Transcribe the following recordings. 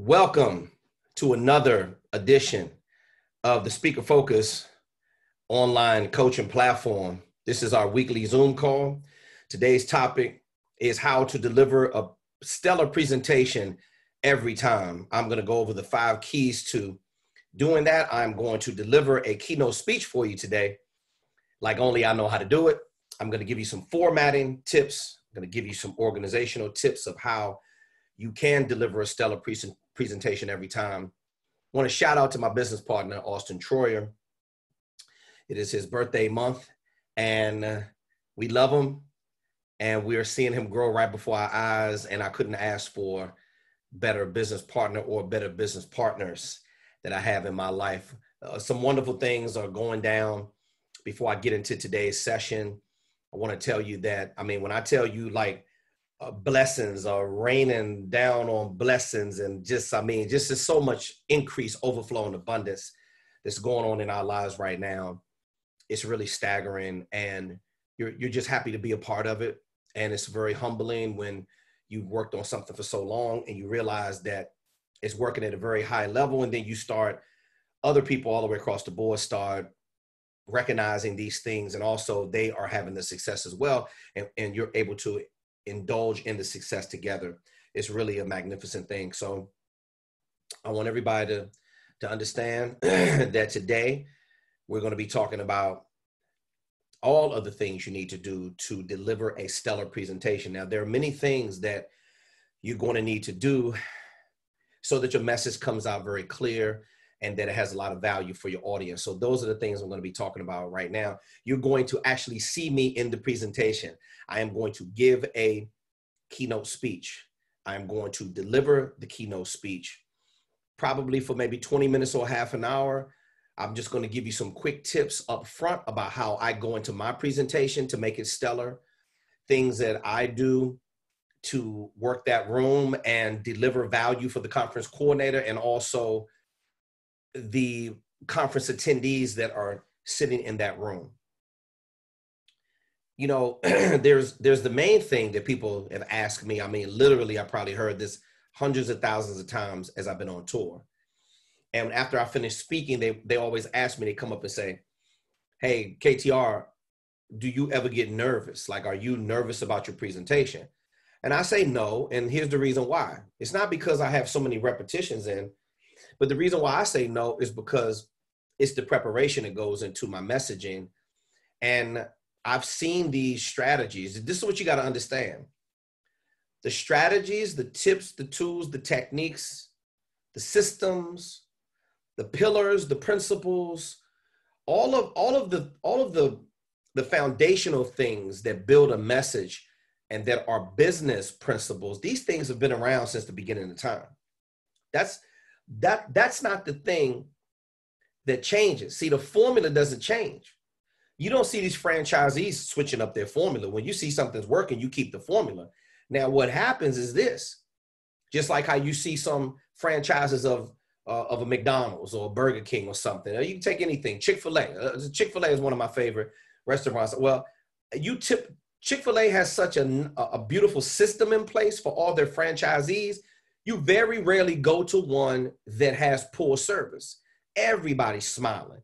Welcome to another edition of the Speaker Focus online coaching platform. This is our weekly Zoom call. Today's topic is how to deliver a stellar presentation every time. I'm going to go over the 5 keys to doing that. I'm going to deliver a keynote speech for you today, like only I know how to do it. I'm going to give you some formatting tips. I'm going to give you some organizational tips of how you can deliver a stellar presentation every time. I want to shout out to my business partner, Austin Troyer. It is his birthday month, and we love him, and we're seeing him grow right before our eyes, and I couldn't ask for better business partner or better business partners that I have in my life. Some wonderful things are going down. Before I get into today's session, I want to tell you that, when I tell you like blessings are raining down on blessings, and just there's so much increase, overflow, and abundance that's going on in our lives right now. It's really staggering, and you're just happy to be a part of it. And it's very humbling when you've worked on something for so long and you realize that it's working at a very high level, and then you start, other people all the way across the board start recognizing these things, and also they are having the success as well, and you're able to indulge in the success together. It's really a magnificent thing. So I want everybody to understand that today we're going to be talking about all of the things you need to do to deliver a stellar presentation. Now, there are many things that you're going to need to do so that your message comes out very clear and that it has a lot of value for your audience. So those are the things I'm going to be talking about right now. You're going to actually see me in the presentation. I am going to give a keynote speech. I am going to deliver the keynote speech, probably for maybe 20 minutes or half an hour. I'm just going to give you some quick tips up front about how I go into my presentation to make it stellar, things that I do to work that room and deliver value for the conference coordinator and also the conference attendees that are sitting in that room. You know, there's the main thing that people have asked me. Literally, I probably heard this hundreds of thousands of times as I've been on tour. And after I finish speaking, they always ask me, they come up and say, hey, KTR, do you ever get nervous? Like, are you nervous about your presentation? And I say no, and here's the reason why. It's not because I have so many repetitions in, but the reason why I say no is because it's the preparation that goes into my messaging. And I've seen these strategies. This is what you got to understand. The strategies, the tips, the tools, the techniques, the systems, the pillars, the principles, all of the foundational things that build a message and that are business principles. These things have been around since the beginning of time. That's not the thing that changes. See, the formula doesn't change. You don't see these franchisees switching up their formula. When you see something's working, you keep the formula. Now, what happens is this, just like how you see some franchises of a McDonald's or a Burger King or something. You can take anything. Chick-fil-A. Chick-fil-A is one of my favorite restaurants. Well, Chick-fil-A has such a beautiful system in place for all their franchisees. You very rarely go to one that has poor service. Everybody's smiling.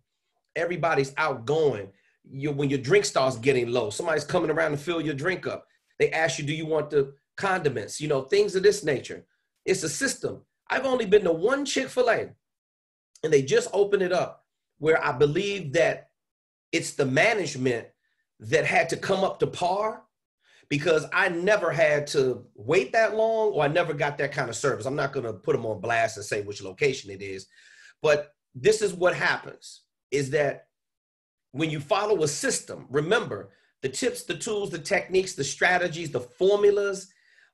Everybody's outgoing. When your drink starts getting low, somebody's coming around to fill your drink up. They ask you, do you want the condiments? Things of this nature. It's a system. I've only been to one Chick-fil-A, and they just opened it up, where I believe that it's the management that had to come up to par, because I never had to wait that long, or I never got that kind of service. I'm not going to put them on blast and say which location it is, but this is what happens, is that when you follow a system, remember the tips, the tools, the techniques, the strategies, the formulas,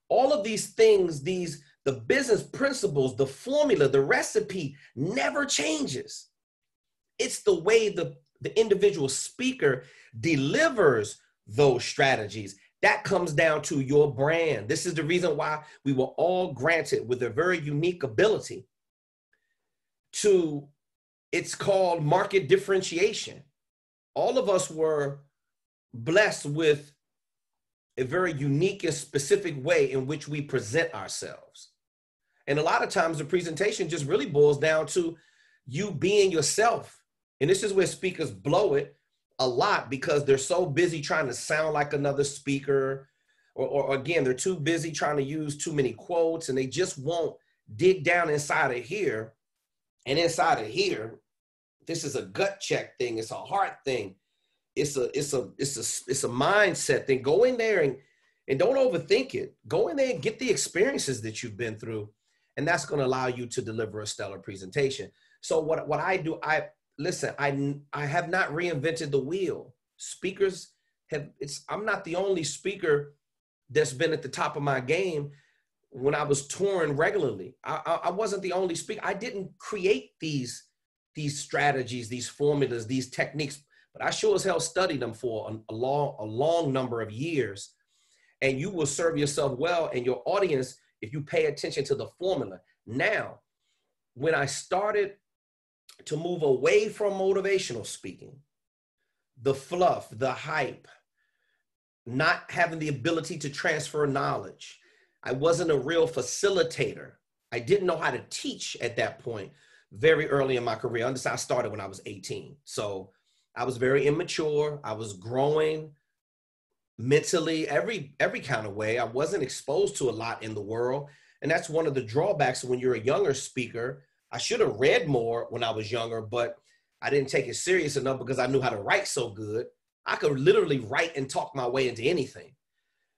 all of these things, the business principles, the formula, the recipe never changes. It's the way the individual speaker delivers those strategies. That comes down to your brand. This is the reason why we were all granted with a very unique ability to, it's called market differentiation. All of us were blessed with a very unique and specific way in which we present ourselves. And a lot of times the presentation just really boils down to you being yourself. And this is where speakers blow it a lot because they're so busy trying to sound like another speaker, or again, they're too busy trying to use too many quotes, and they just won't dig down inside of here. And inside of here, this is a gut check thing. It's a heart thing. It's a mindset thing. Go in there and don't overthink it. Go in there and get the experiences that you've been through. And that's going to allow you to deliver a stellar presentation. So what I do, I have not reinvented the wheel. Speakers I'm not the only speaker that's been at the top of my game when I was touring regularly. I wasn't the only speaker. I didn't create these strategies, these formulas, these techniques, but I sure as hell studied them for a long number of years. And you will serve yourself well and your audience if you pay attention to the formula. Now, when I started to move away from motivational speaking, the fluff, the hype, not having the ability to transfer knowledge, I wasn't a real facilitator. I didn't know how to teach at that point very early in my career. I started when I was 18. So I was very immature. I was growing mentally, every kind of way. I wasn't exposed to a lot in the world. And that's one of the drawbacks when you're a younger speaker. I should have read more when I was younger, but I didn't take it serious enough because I knew how to write so good. I could literally write and talk my way into anything.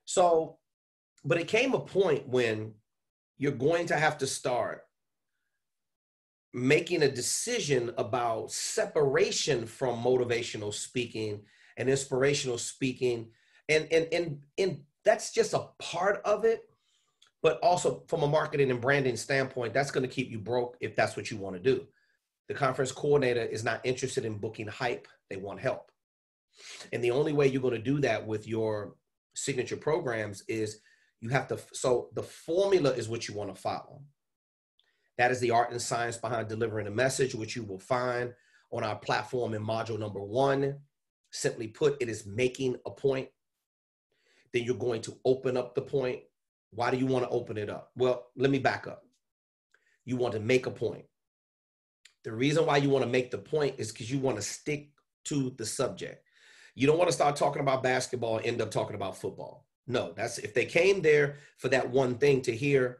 So, but it came a point when you're going to have to start making a decision about separation from motivational speaking and inspirational speaking. And that's just a part of it. But also from a marketing and branding standpoint, that's going to keep you broke if that's what you want to do. The conference coordinator is not interested in booking hype. They want help. And the only way you're going to do that with your signature programs is you have to, so the formula is what you want to follow. That is the art and science behind delivering a message, which you will find on our platform in module number 1. Simply put, it is making a point. Then you're going to open up the point. Why do you want to open it up? Well, let me back up. You want to make a point. The reason why you want to make the point is because you want to stick to the subject. You don't want to start talking about basketball and end up talking about football. No, that's if they came there for that one thing to hear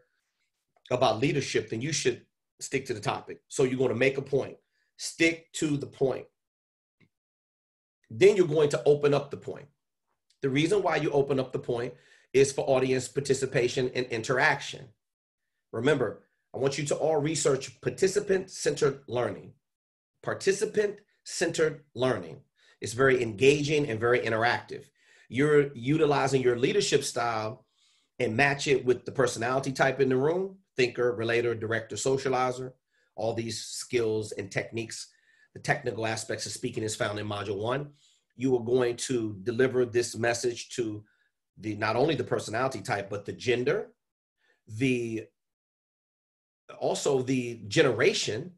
about leadership, then you should stick to the topic. So you're going to make a point, stick to the point. Then you're going to open up the point. The reason why you open up the point is for audience participation and interaction. Remember, I want you to all research participant-centered learning. Participant-centered learning. It's very engaging and very interactive. You're utilizing your leadership style and match it with the personality type in the room, thinker, relator, director, socializer. All these skills and techniques, the technical aspects of speaking is found in module 1. You are going to deliver this message to not only the personality type, but the gender, also the generation,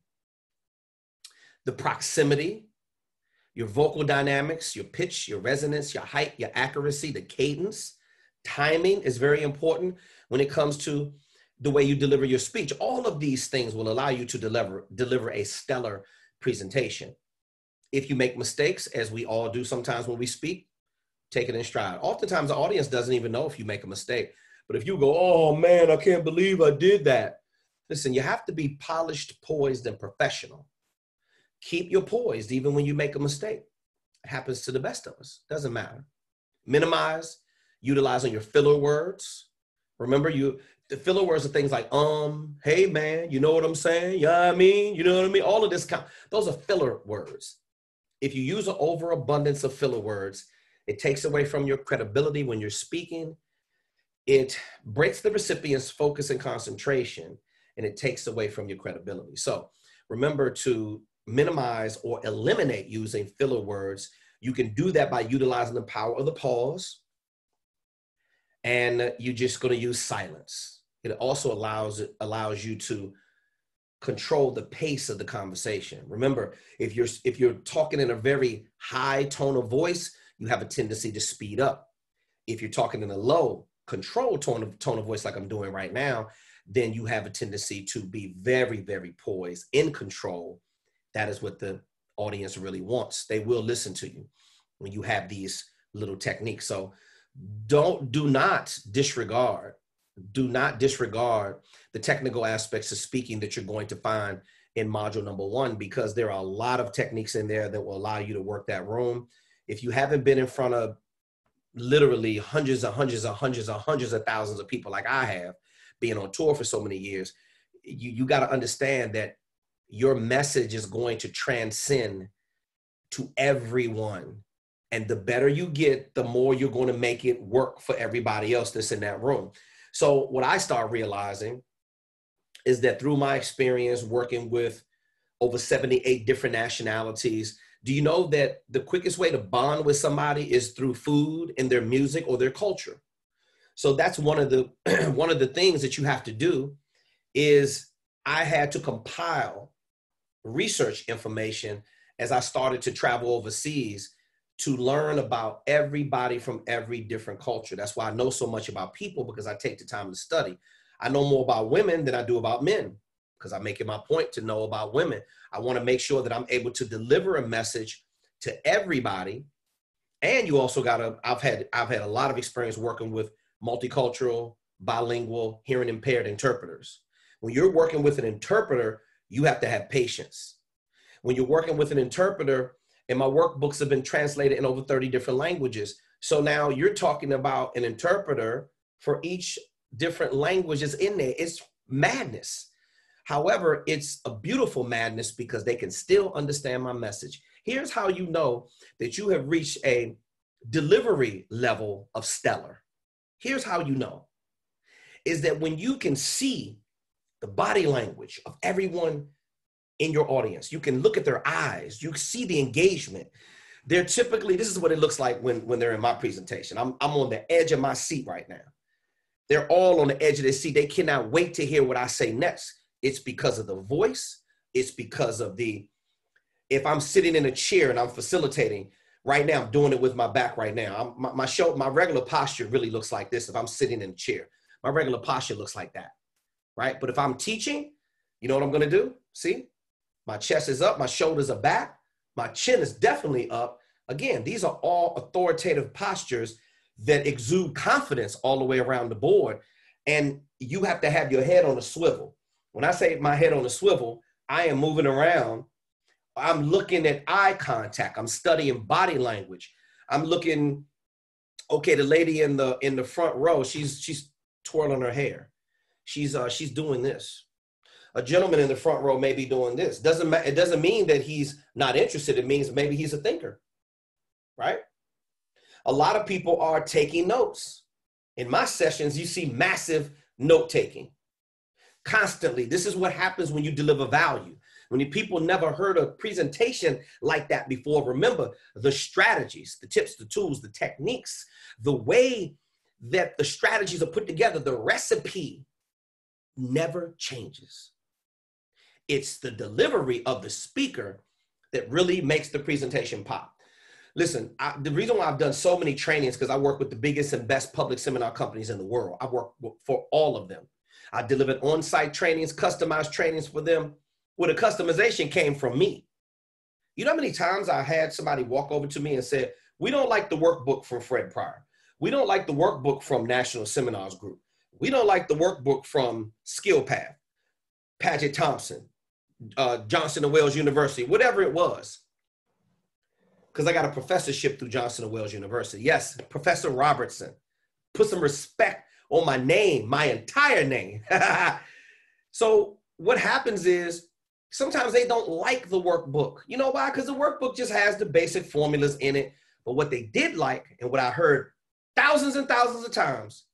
the proximity, your vocal dynamics, your pitch, your resonance, your height, your accuracy, the cadence. Timing is very important when it comes to the way you deliver your speech. All of these things will allow you to deliver a stellar presentation. If you make mistakes, as we all do sometimes when we speak, take it in stride. Oftentimes the audience doesn't even know if you make a mistake. But if you go, oh man, I can't believe I did that. Listen, you have to be polished, poised, and professional. Keep your poised even when you make a mistake. It happens to the best of us. Doesn't matter. Minimize, utilizing your filler words. Remember, the filler words are things like, hey man, you know what I'm saying? Yeah, I mean, you know what I mean? All of this those are filler words. If you use an overabundance of filler words, it takes away from your credibility when you're speaking. It breaks the recipient's focus and concentration, and it takes away from your credibility. So remember to minimize or eliminate using filler words. You can do that by utilizing the power of the pause, and you're just going to use silence. It also allows you to control the pace of the conversation. Remember, if you're talking in a very high tone of voice, you have a tendency to speed up. If you're talking in a low, controlled tone of voice like I'm doing right now, then you have a tendency to be very, very poised, in control. That is what the audience really wants. They will listen to you when you have these little techniques. So do not disregard the technical aspects of speaking that you're going to find in module number 1, because there are a lot of techniques in there that will allow you to work that room. If you haven't been in front of literally hundreds of thousands of people like I have, being on tour for so many years, you got to understand that your message is going to transcend to everyone. And the better you get, the more you're going to make it work for everybody else that's in that room. So what I start realizing is that through my experience working with over 78 different nationalities, do you know that the quickest way to bond with somebody is through food and their music or their culture? So that's one of the one of the things that you have to do. Is I had to compile research information as I started to travel overseas to learn about everybody from every different culture. That's why I know so much about people, because I take the time to study. I know more about women than I do about men, because I'm making my point to know about women. I want to make sure that I'm able to deliver a message to everybody. And you also got to, I've had a lot of experience working with multicultural, bilingual, hearing impaired interpreters. When you're working with an interpreter, you have to have patience. When you're working with an interpreter, and my workbooks have been translated in over 30 different languages. So now you're talking about an interpreter for each different languages in there. It's madness. However, it's a beautiful madness because they can still understand my message. Here's how you know that you have reached a delivery level of stellar. Here's how you know, is that when you can see the body language of everyone in your audience, you can look at their eyes, you see the engagement. They're typically, this is what it looks like when they're in my presentation. I'm on the edge of my seat right now. They're all on the edge of their seat. They cannot wait to hear what I say next. It's because of the voice. It's because of if I'm sitting in a chair and I'm facilitating right now, I'm doing it with my back right now. My regular posture really looks like this. If I'm sitting in a chair, my regular posture looks like that, right? But if I'm teaching, you know what I'm going to do? See? My chest is up, my shoulders are back, my chin is definitely up. Again, these are all authoritative postures that exude confidence all the way around the board. And you have to have your head on a swivel. When I say my head on a swivel, I am moving around. I'm looking at eye contact. I'm studying body language. I'm looking, okay, the lady in the front row, she's twirling her hair. She's doing this. A gentleman in the front row may be doing this. It doesn't mean that he's not interested. It means maybe he's a thinker, right? A lot of people are taking notes. In my sessions, you see massive note taking constantly. This is what happens when you deliver value. When people never heard a presentation like that before, remember the strategies, the tips, the tools, the techniques, the way that the strategies are put together, the recipe never changes. It's the delivery of the speaker that really makes the presentation pop. Listen, the reason why I've done so many trainings, because I work with the biggest and best public seminar companies in the world. I work for all of them. I delivered on-site trainings, customized trainings for them, where the customization came from me. You know how many times I had somebody walk over to me and say, we don't like the workbook from Fred Pryor. We don't like the workbook from National Seminars Group. We don't like the workbook from Skill Path, Paget Thompson, Johnson & Wales University, whatever it was. Because I got a professorship through Johnson & Wales University. Yes, Professor Robertson. Put some respect on my name, my entire name. So what happens is sometimes they don't like the workbook. You know why? Because the workbook just has the basic formulas in it. But what they did like, and what I heard thousands and thousands of times,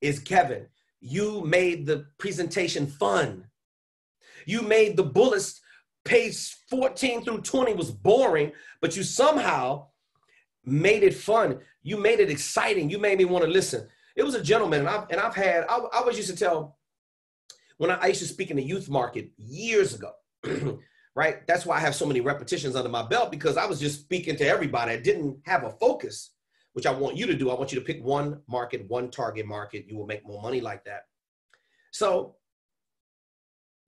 is, Kevin, you made the presentation fun. You made the bullets, page 14 through 20 was boring, but you somehow made it fun. You made it exciting. You made me want to listen. It was a gentleman, and I always used to tell, when I used to speak in the youth market years ago, right? That's why I have so many repetitions under my belt, because I was just speaking to everybody. I didn't have a focus, which I want you to do. I want you to pick one market, one target market. You will make more money like that. So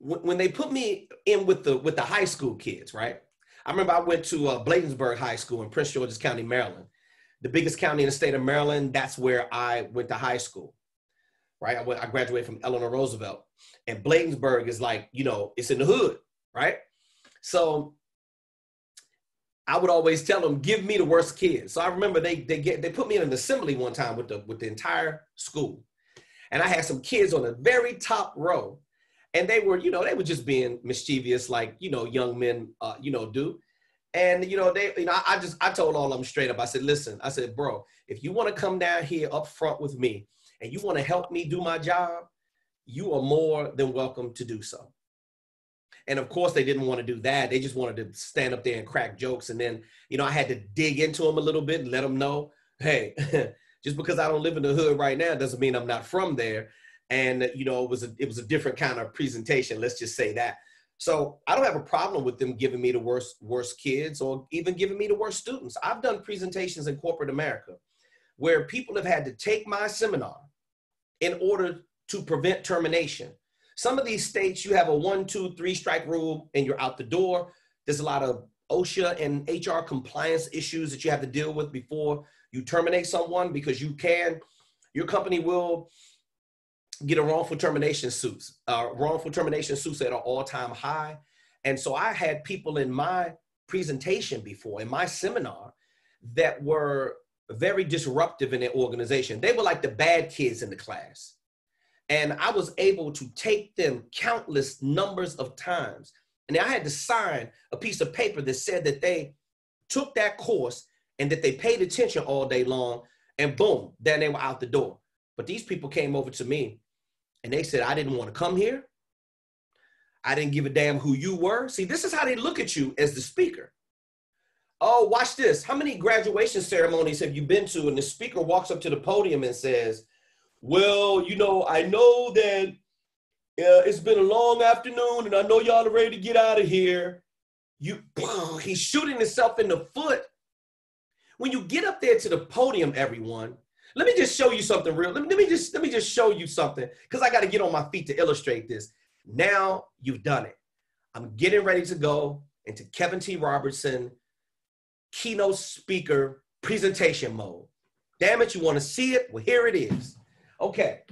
when they put me in with the high school kids, right? I remember I went to Bladensburg High School in Prince George's County, Maryland, the biggest county in the state of Maryland. That's where I went to high school, right? I graduated from Eleanor Roosevelt, and Bladensburg is like, you know, it's in the hood, right? So I would always tell them, give me the worst kids. So I remember they put me in an assembly one time with the entire school, and I had some kids on the very top row. And they were, you know, they were just being mischievous, like, you know, young men, you know, do. And, you know, I told all of them straight up. I said, listen, I said, bro, if you want to come down here up front with me and you want to help me do my job, you are more than welcome to do so. And of course, they didn't want to do that. They just wanted to stand up there and crack jokes. And then, you know, I had to dig into them a little bit and let them know, hey, just because I don't live in the hood right now doesn't mean I'm not from there. And, you know, it was a different kind of presentation. Let's just say that. So I don't have a problem with them giving me the worst kids or even giving me the worst students. I've done presentations in corporate America where people have had to take my seminar in order to prevent termination. Some of these states, you have a 1, 2, 3 strike rule and you're out the door. There's a lot of OSHA and HR compliance issues that you have to deal with before you terminate someone, because your company will get a wrongful termination suits at an all-time high. And so I had people in my presentation before, in my seminar, that were very disruptive in their organization. They were like the bad kids in the class. And I was able to take them countless numbers of times. And I had to sign a piece of paper that said that they took that course and that they paid attention all day long, and boom, then they were out the door. But these people came over to me and they said, I didn't want to come here. I didn't give a damn who you were. See, this is how they look at you as the speaker. Oh, watch this. How many graduation ceremonies have you been to and the speaker walks up to the podium and says, well, you know, I know that it's been a long afternoon and I know y'all are ready to get out of here. He's shooting himself in the foot. When you get up there to the podium, everyone, let me just show you something real. Let me just show you something, because I got to get on my feet to illustrate this. Now you've done it. I'm getting ready to go into Kevin T. Robertson keynote speaker presentation mode. Damn it, you want to see it? Well, here it is. Okay.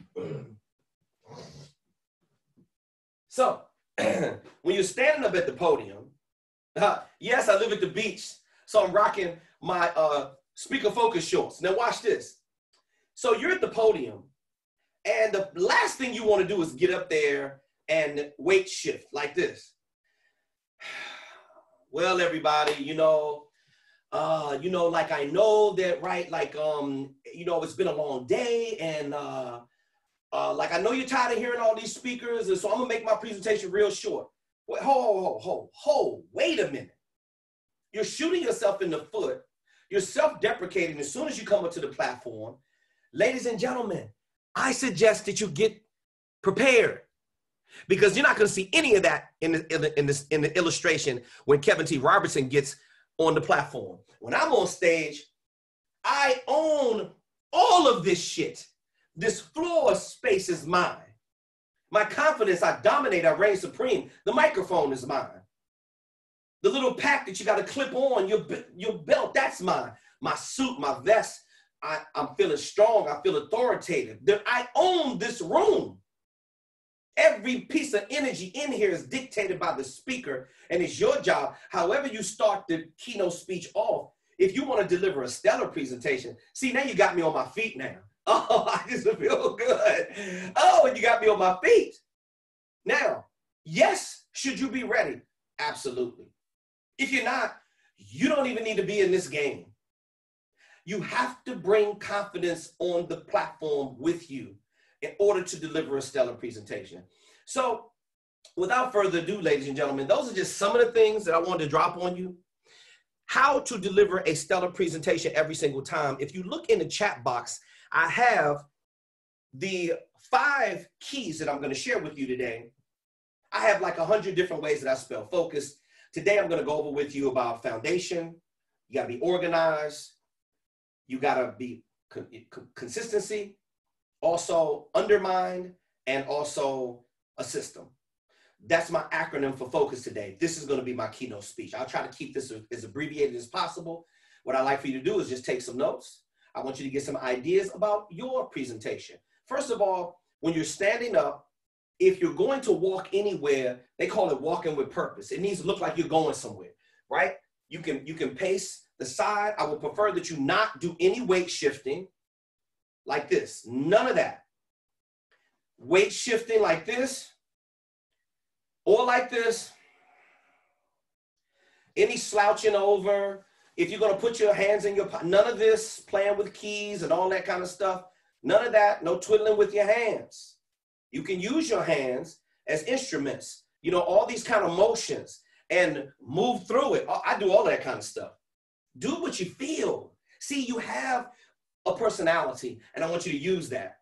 So when you're standing up at the podium, yes, I live at the beach, so I'm rocking my speaker focus shorts. Now watch this. So you're at the podium, and the last thing you want to do is get up there and weight shift like this. Well, everybody, like I know that, right? Like, it's been a long day, and like I know you're tired of hearing all these speakers, and so I'm gonna make my presentation real short. Wait, wait a minute. You're shooting yourself in the foot. You're self-deprecating as soon as you come up to the platform. Ladies and gentlemen, I suggest that you get prepared, because you're not going to see any of that in the illustration when Kevin T. Robertson gets on the platform. When I'm on stage, I own all of this shit. This floor space is mine. My confidence, I dominate, I reign supreme. The microphone is mine. The little pack that you got to clip on your belt, that's mine. My suit, my vest, I'm feeling strong. I feel authoritative. I own this room. Every piece of energy in here is dictated by the speaker, and it's your job, however you start the keynote speech off. If you want to deliver a stellar presentation, see, now you got me on my feet now. Oh, I just feel good. Oh, and you got me on my feet. Now, yes, should you be ready? Absolutely. If you're not, you don't even need to be in this game. You have to bring confidence on the platform with you in order to deliver a stellar presentation. So without further ado, ladies and gentlemen, those are just some of the things that I wanted to drop on you. How to deliver a stellar presentation every single time. If you look in the chat box, I have the 5 keys that I'm going to share with you today. I have like 100 different ways that I spell focus. Today, I'm going to go over with you about foundation. You got to be organized. You got to be consistency, also undermine, and also a system. That's my acronym for focus today. This is going to be my keynote speech. I'll try to keep this as abbreviated as possible. What I'd like for you to do is just take some notes. I want you to get some ideas about your presentation. First of all, when you're standing up, if you're going to walk anywhere, they call it walking with purpose. It needs to look like you're going somewhere, right? You can pace the side. I would prefer that you not do any weight shifting like this. None of that. Weight shifting like this or like this. Any slouching over. If you're going to put your hands in your pocket, none of this playing with keys and all that kind of stuff. None of that. No twiddling with your hands. You can use your hands as instruments. You know, all these kind of motions and move through it. I do all that kind of stuff. Do what you feel. See, you have a personality, and I want you to use that.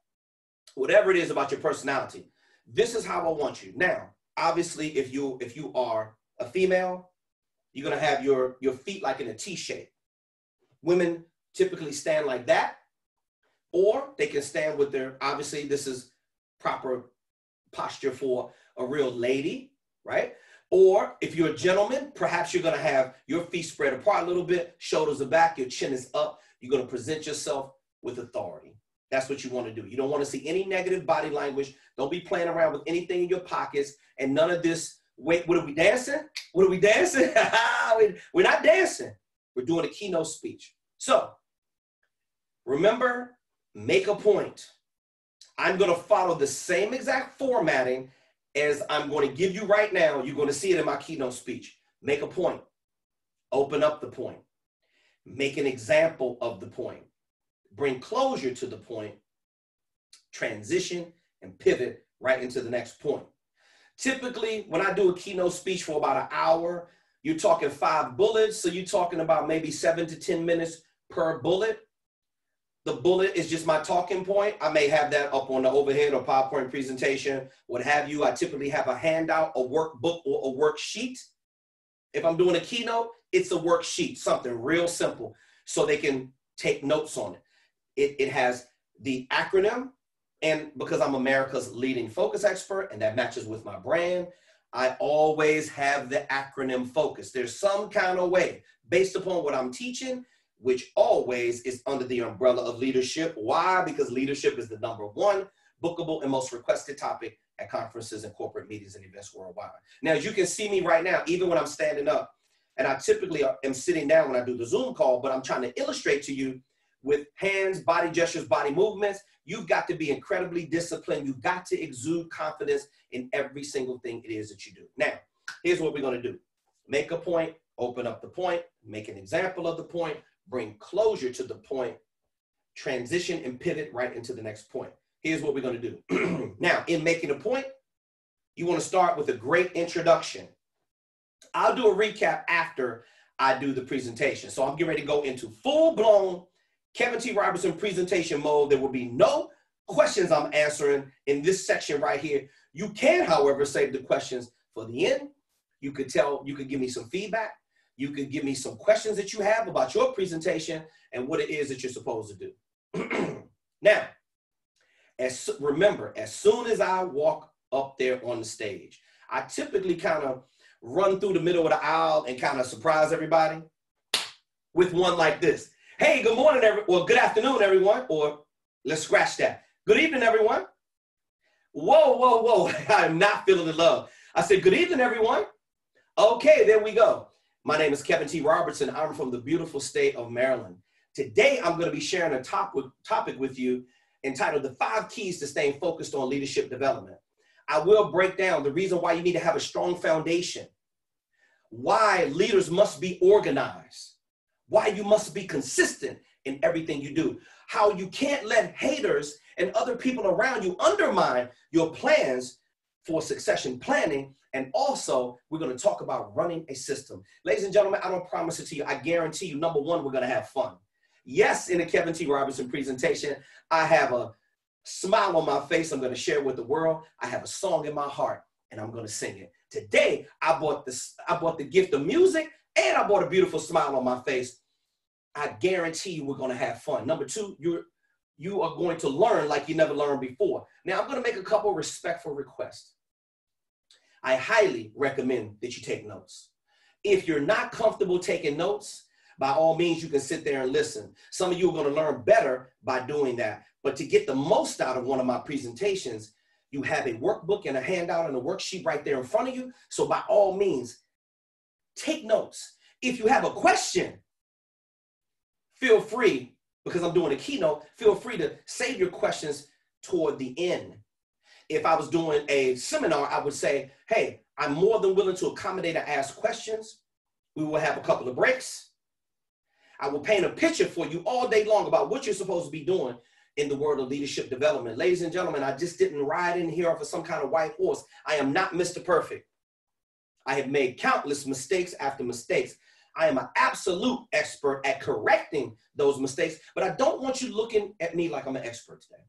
Whatever it is about your personality, this is how I want you. Now, obviously, if you are a female, you're going to have your feet like in a T shape. Women typically stand like that, or they can stand with their, obviously, this is proper posture for a real lady, right? Or if you're a gentleman, perhaps you're going to have your feet spread apart a little bit, shoulders are back, your chin is up. You're going to present yourself with authority. That's what you want to do. You don't want to see any negative body language. Don't be playing around with anything in your pockets and none of this. Wait, what are we dancing? What are we dancing? We're not dancing. We're doing a keynote speech. So remember, make a point. I'm going to follow the same exact formatting as I'm going to give you right now. You're going to see it in my keynote speech. Make a point. Open up the point. Make an example of the point. Bring closure to the point. Transition and pivot right into the next point. Typically, when I do a keynote speech for about an hour, you're talking 5 bullets. So you're talking about maybe 7 to 10 minutes per bullet. The bullet is just my talking point. I may have that up on the overhead or PowerPoint presentation, what have you. I typically have a handout, a workbook, or a worksheet. If I'm doing a keynote, it's a worksheet, something real simple, so they can take notes on it. It has the acronym, and because I'm America's leading focus expert, and that matches with my brand, I always have the acronym focus. There's some kind of way, based upon what I'm teaching, which always is under the umbrella of leadership. Why? Because leadership is the #1 bookable and most requested topic at conferences and corporate meetings and events worldwide. Now, as you can see me right now, even when I'm standing up, and I typically am sitting down when I do the Zoom call, but I'm trying to illustrate to you with hands, body gestures, body movements. You've got to be incredibly disciplined. You've got to exude confidence in every single thing it is that you do. Now, here's what we're going to do. Make a point, open up the point, make an example of the point, bring closure to the point, transition and pivot right into the next point. Here's what we're going to do. Now, in making a point, you want to start with a great introduction. I'll do a recap after I do the presentation. So I'm getting ready to go into full-blown Kevin T. Robertson presentation mode. There will be no questions I'm answering in this section right here. You can, however, save the questions for the end. You could give me some feedback. You could give me some questions that you have about your presentation and what it is that you're supposed to do. Now, remember, as soon as I walk up there on the stage, I typically kind of run through the middle of the aisle and kind of surprise everybody with one like this. Hey, good morning, or good afternoon, everyone, or let's scratch that. Good evening, everyone. Whoa, whoa, whoa, I'm not feeling the love. I said, good evening, everyone. Okay, there we go. My name is Kevin T. Robertson. I'm from the beautiful state of Maryland. Today, I'm going to be sharing a topic with you entitled The 5 Keys to Staying Focused on Leadership Development. I will break down the reason why you need to have a strong foundation, why leaders must be organized, why you must be consistent in everything you do, how you can't let haters and other people around you undermine your plans for succession planning. And also, we're going to talk about running a system. Ladies and gentlemen, I don't promise it to you. I guarantee you, #1, we're going to have fun. Yes, in the Kevin T. Robertson presentation, I have a smile on my face I'm going to share with the world. I have a song in my heart, and I'm going to sing it. Today, I bought the gift of music, and I bought a beautiful smile on my face. I guarantee you we're going to have fun. #2, you are going to learn like you never learned before. Now, I'm going to make a couple respectful requests. I highly recommend that you take notes. If you're not comfortable taking notes, by all means, you can sit there and listen. Some of you are going to learn better by doing that. But to get the most out of one of my presentations, you have a workbook and a handout and a worksheet right there in front of you. So by all means, take notes. If you have a question, feel free, because I'm doing a keynote, feel free to save your questions toward the end. If I was doing a seminar, I would say, hey, I'm more than willing to accommodate and ask questions. We will have a couple of breaks. I will paint a picture for you all day long about what you're supposed to be doing in the world of leadership development. Ladies and gentlemen, I just didn't ride in here for some kind of white horse. I am not Mr. Perfect. I have made countless mistakes after mistakes. I am an absolute expert at correcting those mistakes, but I don't want you looking at me like I'm an expert today.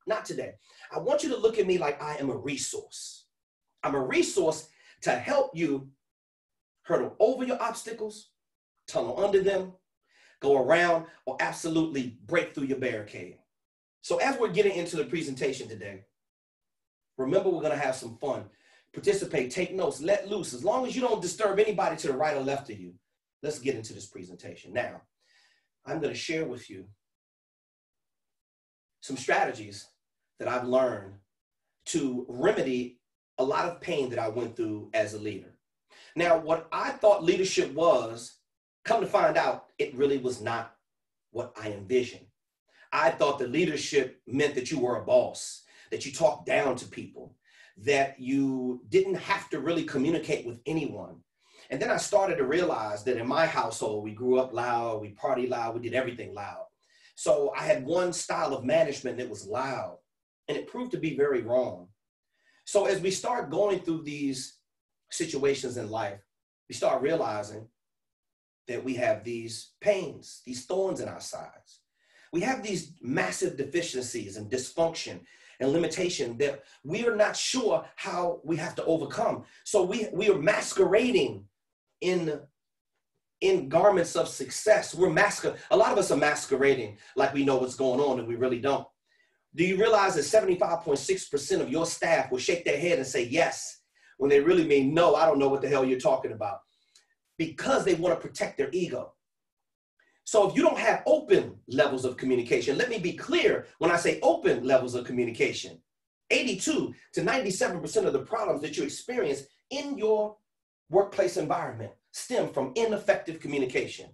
Not today. I want you to look at me like I am a resource. I'm a resource to help you hurdle over your obstacles, tunnel under them, go around, or absolutely break through your barricade. So as we're getting into the presentation today, remember we're going to have some fun. Participate, take notes, let loose. As long as you don't disturb anybody to the right or left of you, let's get into this presentation. Now, I'm going to share with you some strategies that I've learned to remedy a lot of pain that I went through as a leader. Now, what I thought leadership was, come to find out, it really was not what I envisioned. I thought that leadership meant that you were a boss, that you talked down to people, that you didn't have to really communicate with anyone. And then I started to realize that in my household, we grew up loud, we partied loud, we did everything loud. So I had one style of management that was loud, and it proved to be very wrong. So as we start going through these situations in life, we start realizing that we have these pains, these thorns in our sides. We have these massive deficiencies and dysfunction and limitation that we are not sure how we have to overcome. So we are masquerading in garments of success. A lot of us are masquerading like we know what's going on and we really don't. Do you realize that 75.6% of your staff will shake their head and say yes when they really mean no, I don't know what the hell you're talking about, because they want to protect their ego. So if you don't have open levels of communication, let me be clear when I say open levels of communication, 82 to 97% of the problems that you experience in your workplace environment stem from ineffective communication.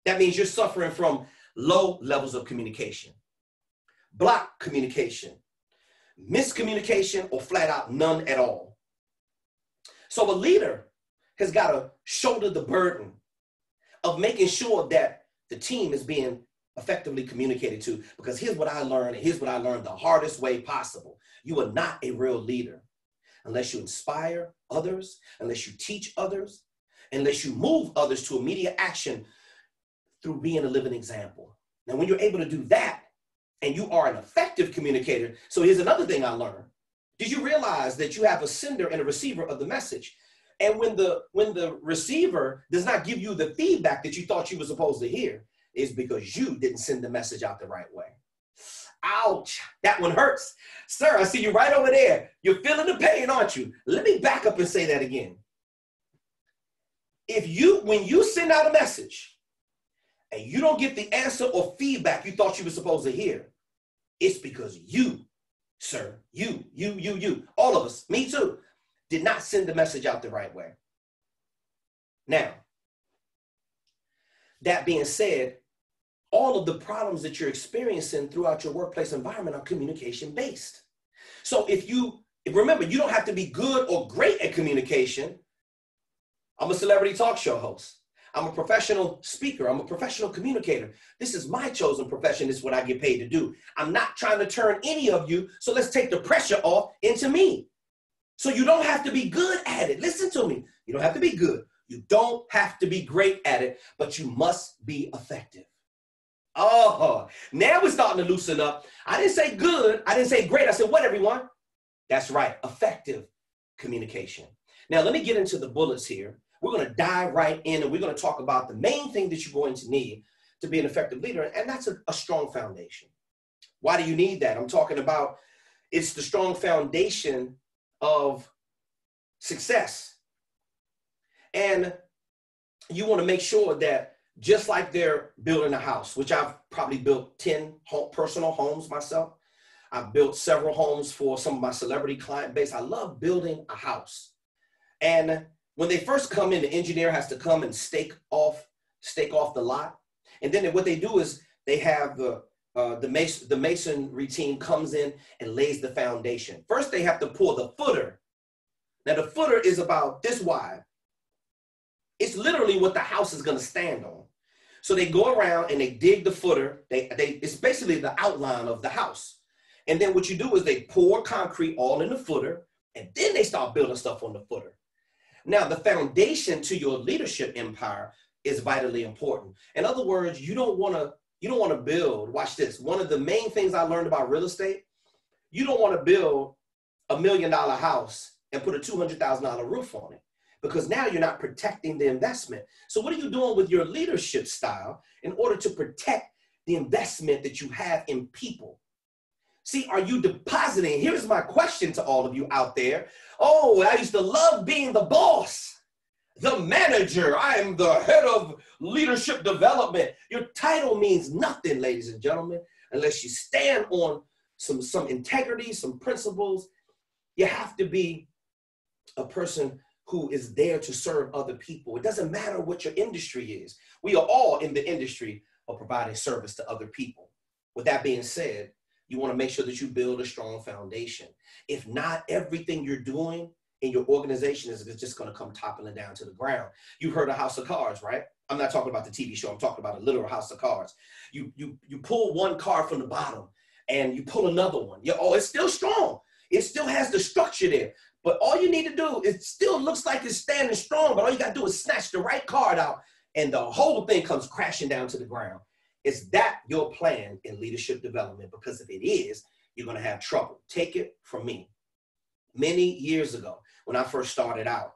That means you're suffering from low levels of communication, block communication, miscommunication, or flat out none at all. So a leader has got to shoulder the burden of making sure that the team is being effectively communicated to, because here's what I learned, the hardest way possible. You are not a real leader unless you inspire others, unless you teach others, unless you move others to immediate action through being a living example. Now, when you're able to do that, and you are an effective communicator, so here's another thing I learned. Did you realize that you have a sender and a receiver of the message? And when the receiver does not give you the feedback that you thought you were supposed to hear, is because you didn't send the message out the right way. Ouch, that one hurts. Sir, I see you right over there. You're feeling the pain, aren't you? Let me back up and say that again. When you send out a message and you don't get the answer or feedback you thought you were supposed to hear, it's because you, sir, you, all of us, me too, did not send the message out the right way. Now, that being said, all of the problems that you're experiencing throughout your workplace environment are communication based. So remember, you don't have to be good or great at communication. I'm a celebrity talk show host. I'm a professional speaker. I'm a professional communicator. This is my chosen profession. This is what I get paid to do. I'm not trying to turn any of you, so let's take the pressure off into me. So you don't have to be good at it. Listen to me. You don't have to be good. You don't have to be great at it, but you must be effective. Oh, now we're starting to loosen up. I didn't say good. I didn't say great. I said what, everyone? That's right. Effective communication. Now, let me get into the bullets here. We're going to dive right in, and we're going to talk about the main thing that you're going to need to be an effective leader, and that's a strong foundation. Why do you need that? I'm talking about it's the strong foundation of success. And you want to make sure that just like they're building a house, which I've probably built 10 personal homes myself. I've built several homes for some of my celebrity client base. I love building a house. And when they first come in, the engineer has to come and stake off the lot. And then what they do is they have the masonry team comes in and lays the foundation. First, they have to pour the footer. Now, the footer is about this wide. It's literally what the house is going to stand on. So they go around and they dig the footer. It's basically the outline of the house. And then what you do is they pour concrete all in the footer, and then they start building stuff on the footer. Now, the foundation to your leadership empire is vitally important. In other words, you don't want to build, watch this. One of the main things I learned about real estate, you don't want to build $1 million house and put a $200,000 roof on it, because now you're not protecting the investment. So what are you doing with your leadership style in order to protect the investment that you have in people? See, are you depositing? Here's my question to all of you out there. Oh, I used to love being the boss, the manager. I am the head of leadership development. Your title means nothing, ladies and gentlemen, unless you stand on some integrity, some principles. You have to be a person who is there to serve other people. It doesn't matter what your industry is. We are all in the industry of providing service to other people. With that being said, you want to make sure that you build a strong foundation. If not, everything you're doing in your organization is just going to come toppling down to the ground. You heard of House of Cards, right? I'm not talking about the TV show. I'm talking about a literal House of Cards. You pull one card from the bottom and you pull another one. It's still strong. It still has the structure there. But all you need to do, it still looks like it's standing strong, but all you got to do is snatch the right card out and the whole thing comes crashing down to the ground. Is that your plan in leadership development? Because if it is, you're going to have trouble. Take it from me. Many years ago, when I first started out,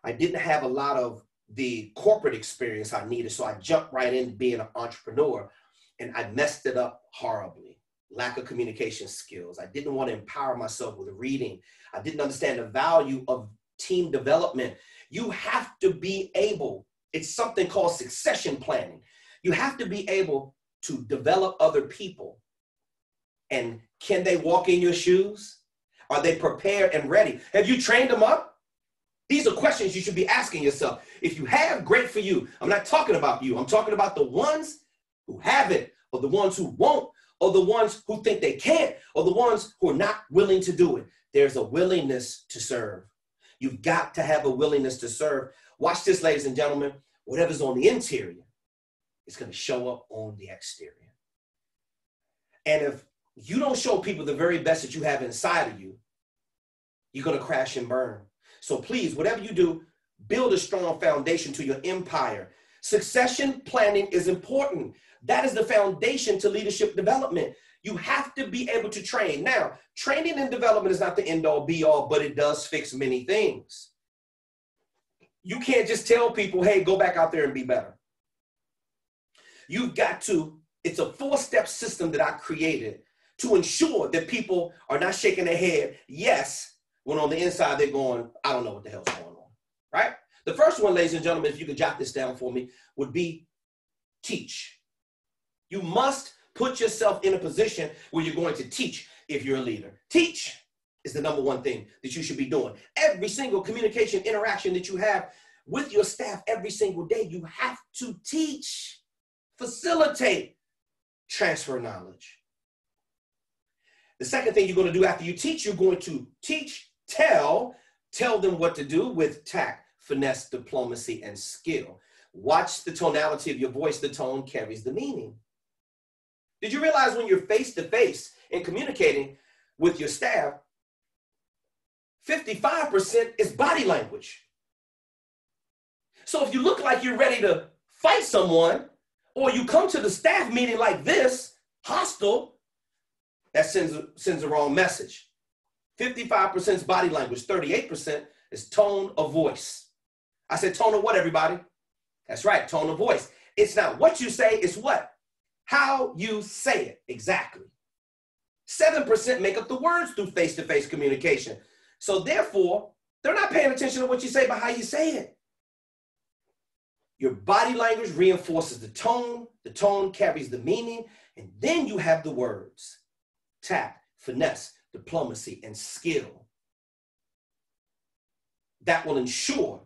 I didn't have a lot of the corporate experience I needed. So I jumped right into being an entrepreneur and I messed it up horribly. Lack of communication skills. I didn't want to empower myself with reading. I didn't understand the value of team development. You have to be able, it's something called succession planning. You have to be able to develop other people. And can they walk in your shoes? Are they prepared and ready? Have you trained them up? These are questions you should be asking yourself. If you have, great for you. I'm not talking about you. I'm talking about the ones who have it, or the ones who won't, or the ones who think they can't, or the ones who are not willing to do it. There's a willingness to serve. You've got to have a willingness to serve. Watch this, ladies and gentlemen. Whatever's on the interior, it's going to show up on the exterior. And if you don't show people the very best that you have inside of you, you're going to crash and burn. So please, whatever you do, build a strong foundation to your empire. Succession planning is important. That is the foundation to leadership development. You have to be able to train. Now, training and development is not the end-all be-all, but it does fix many things. You can't just tell people, hey, go back out there and be better. You've got to, it's a 4-step system that I created to ensure that people are not shaking their head, yes, when on the inside they're going, I don't know what the hell's going on, right? The first one, ladies and gentlemen, if you could jot this down for me, would be teach. You must put yourself in a position where you're going to teach if you're a leader. Teach is the number one thing that you should be doing. Every single communication interaction that you have with your staff every single day, you have to teach, facilitate, transfer knowledge. The second thing you're going to do after you teach, you're going to teach, tell them what to do with tact, finesse, diplomacy, and skill. Watch the tonality of your voice. The tone carries the meaning. Did you realize when you're face-to-face and communicating with your staff, 55% is body language? So if you look like you're ready to fight someone, or you come to the staff meeting like this, hostile, that sends the wrong message. 55% is body language, 38% is tone of voice. I said tone of what, everybody? That's right, tone of voice. It's not what you say, it's what? How you say it, exactly. 7% make up the words through face-to-face communication. So therefore, They're not paying attention to what you say, but how you say it. Your body language reinforces the tone carries the meaning, and then you have the words: tact, finesse, diplomacy, and skill that will ensure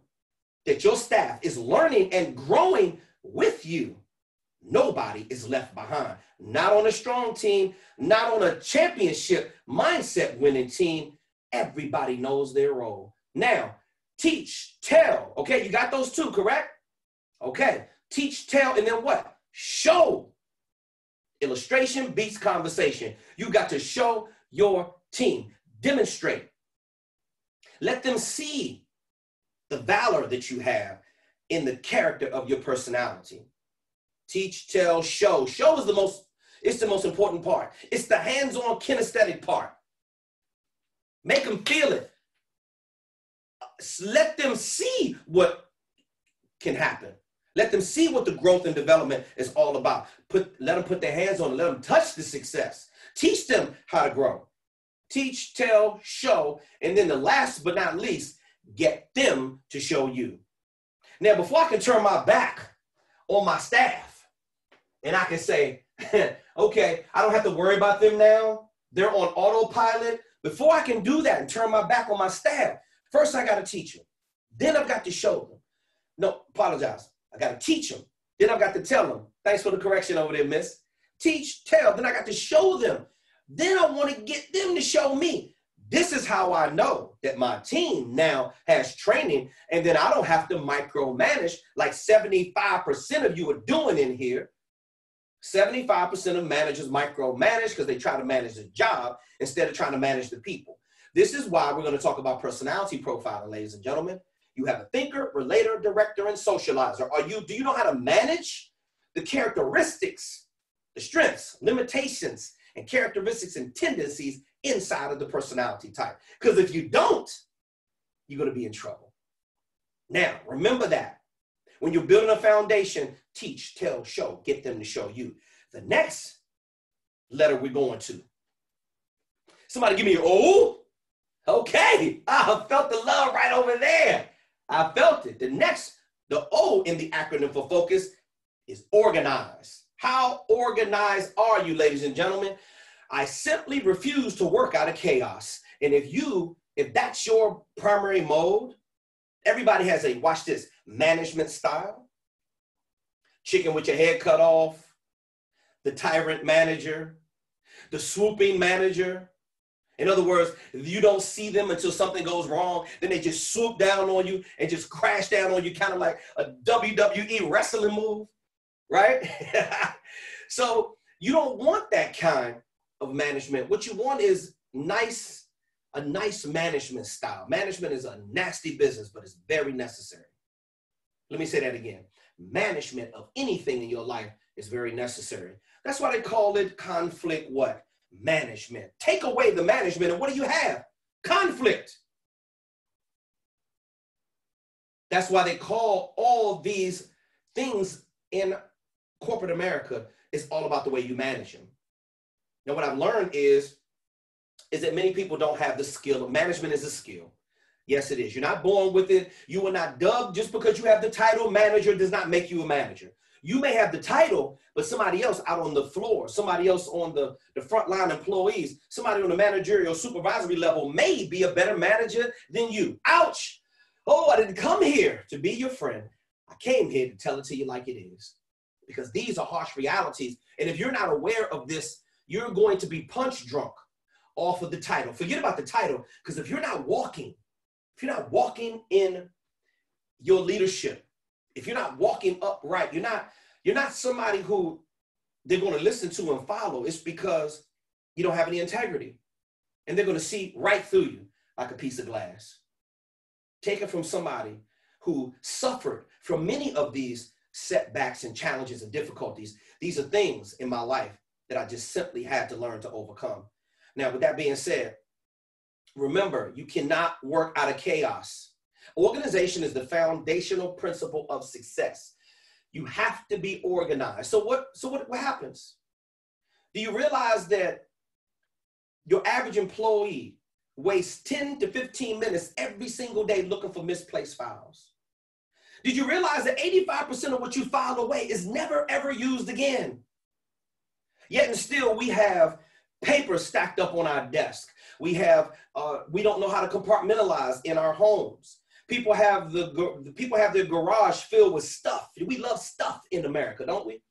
that your staff is learning and growing with you. Nobody is left behind. Not on a strong team, not on a championship mindset winning team. Everybody knows their role. Now, teach, tell. Okay, you got those two, correct? Okay, teach, tell, and then what? Show. Illustration beats conversation. You got to show your team. Demonstrate. Let them see the valor that you have in the character of your personality. Teach, tell, show. Show is the most important part. It's the hands-on kinesthetic part. Make them feel it. Let them see what can happen. Let them see what the growth and development is all about. Let them put their hands on it. Let them touch the success. Teach them how to grow. Teach, tell, show, and then the last but not least, get them to show you. Now, before I can turn my back on my staff and I can say, okay, I don't have to worry about them now. They're on autopilot. Before I can do that and turn my back on my staff, first I got to teach them. Then I've got to show them. No, apologize. I got to teach them. Then I've got to tell them. Thanks for the correction over there, miss. Teach, tell. Then I got to show them. Then I want to get them to show me. This is how I know that my team now has training, and then I don't have to micromanage like 75% of you are doing in here. 75% of managers micromanage because they try to manage the job instead of trying to manage the people. This is why we're going to talk about personality profiling, ladies and gentlemen. You have a thinker, relator, director, and socializer. Do you know how to manage the characteristics, the strengths, limitations, and characteristics and tendencies inside of the personality type? Because if you don't, you're going to be in trouble. Now, remember that. When you're building a foundation, teach, tell, show, get them to show you. The next letter we're going to. Somebody give me an O. Okay, I felt the love right over there. I felt it. The O in the acronym for focus is organize. How organized are you, ladies and gentlemen? I simply refuse to work out of chaos. And if that's your primary mode, everybody has a, watch this, management style. Chicken with your head cut off, the tyrant manager, the swooping manager. In other words, you don't see them until something goes wrong. Then they just swoop down on you and just crash down on you, kind of like a WWE wrestling move, right? So you don't want that kind of management. What you want is a nice management style. Management is a nasty business, but it's very necessary. Let me say that again. Management of anything in your life is very necessary. That's why they call it conflict what? Management. Take away the management and what do you have? Conflict. That's why they call all these things in corporate America is all about the way you manage them. Now what I've learned is that many people don't have the skill. Management is a skill. Yes, it is. You're not born with it. You were not dubbed. Just because you have the title manager does not make you a manager. You may have the title, but somebody else out on the floor, somebody else on the frontline employees, somebody on the managerial supervisory level may be a better manager than you. Ouch. Oh, I didn't come here to be your friend. I came here to tell it to you like it is, because these are harsh realities. And if you're not aware of this, you're going to be punch drunk off of the title. Forget about the title, because if you're not walking in your leadership, if you're not walking upright, you're not somebody who they're going to listen to and follow. It's because you don't have any integrity. And they're going to see right through you like a piece of glass. Take it from somebody who suffered from many of these setbacks and challenges and difficulties. These are things in my life that I just simply had to learn to overcome. Now, with that being said, remember, you cannot work out of chaos. Organization is the foundational principle of success. You have to be organized. So what happens? Do you realize that your average employee waste 10 to 15 minutes every single day looking for misplaced files. Did you realize that 85% of what you file away is never, ever used again? Yet and still, we have paper stacked up on our desk. We don't know how to compartmentalize in our homes. People have their garage filled with stuff. We love stuff in America, don't we?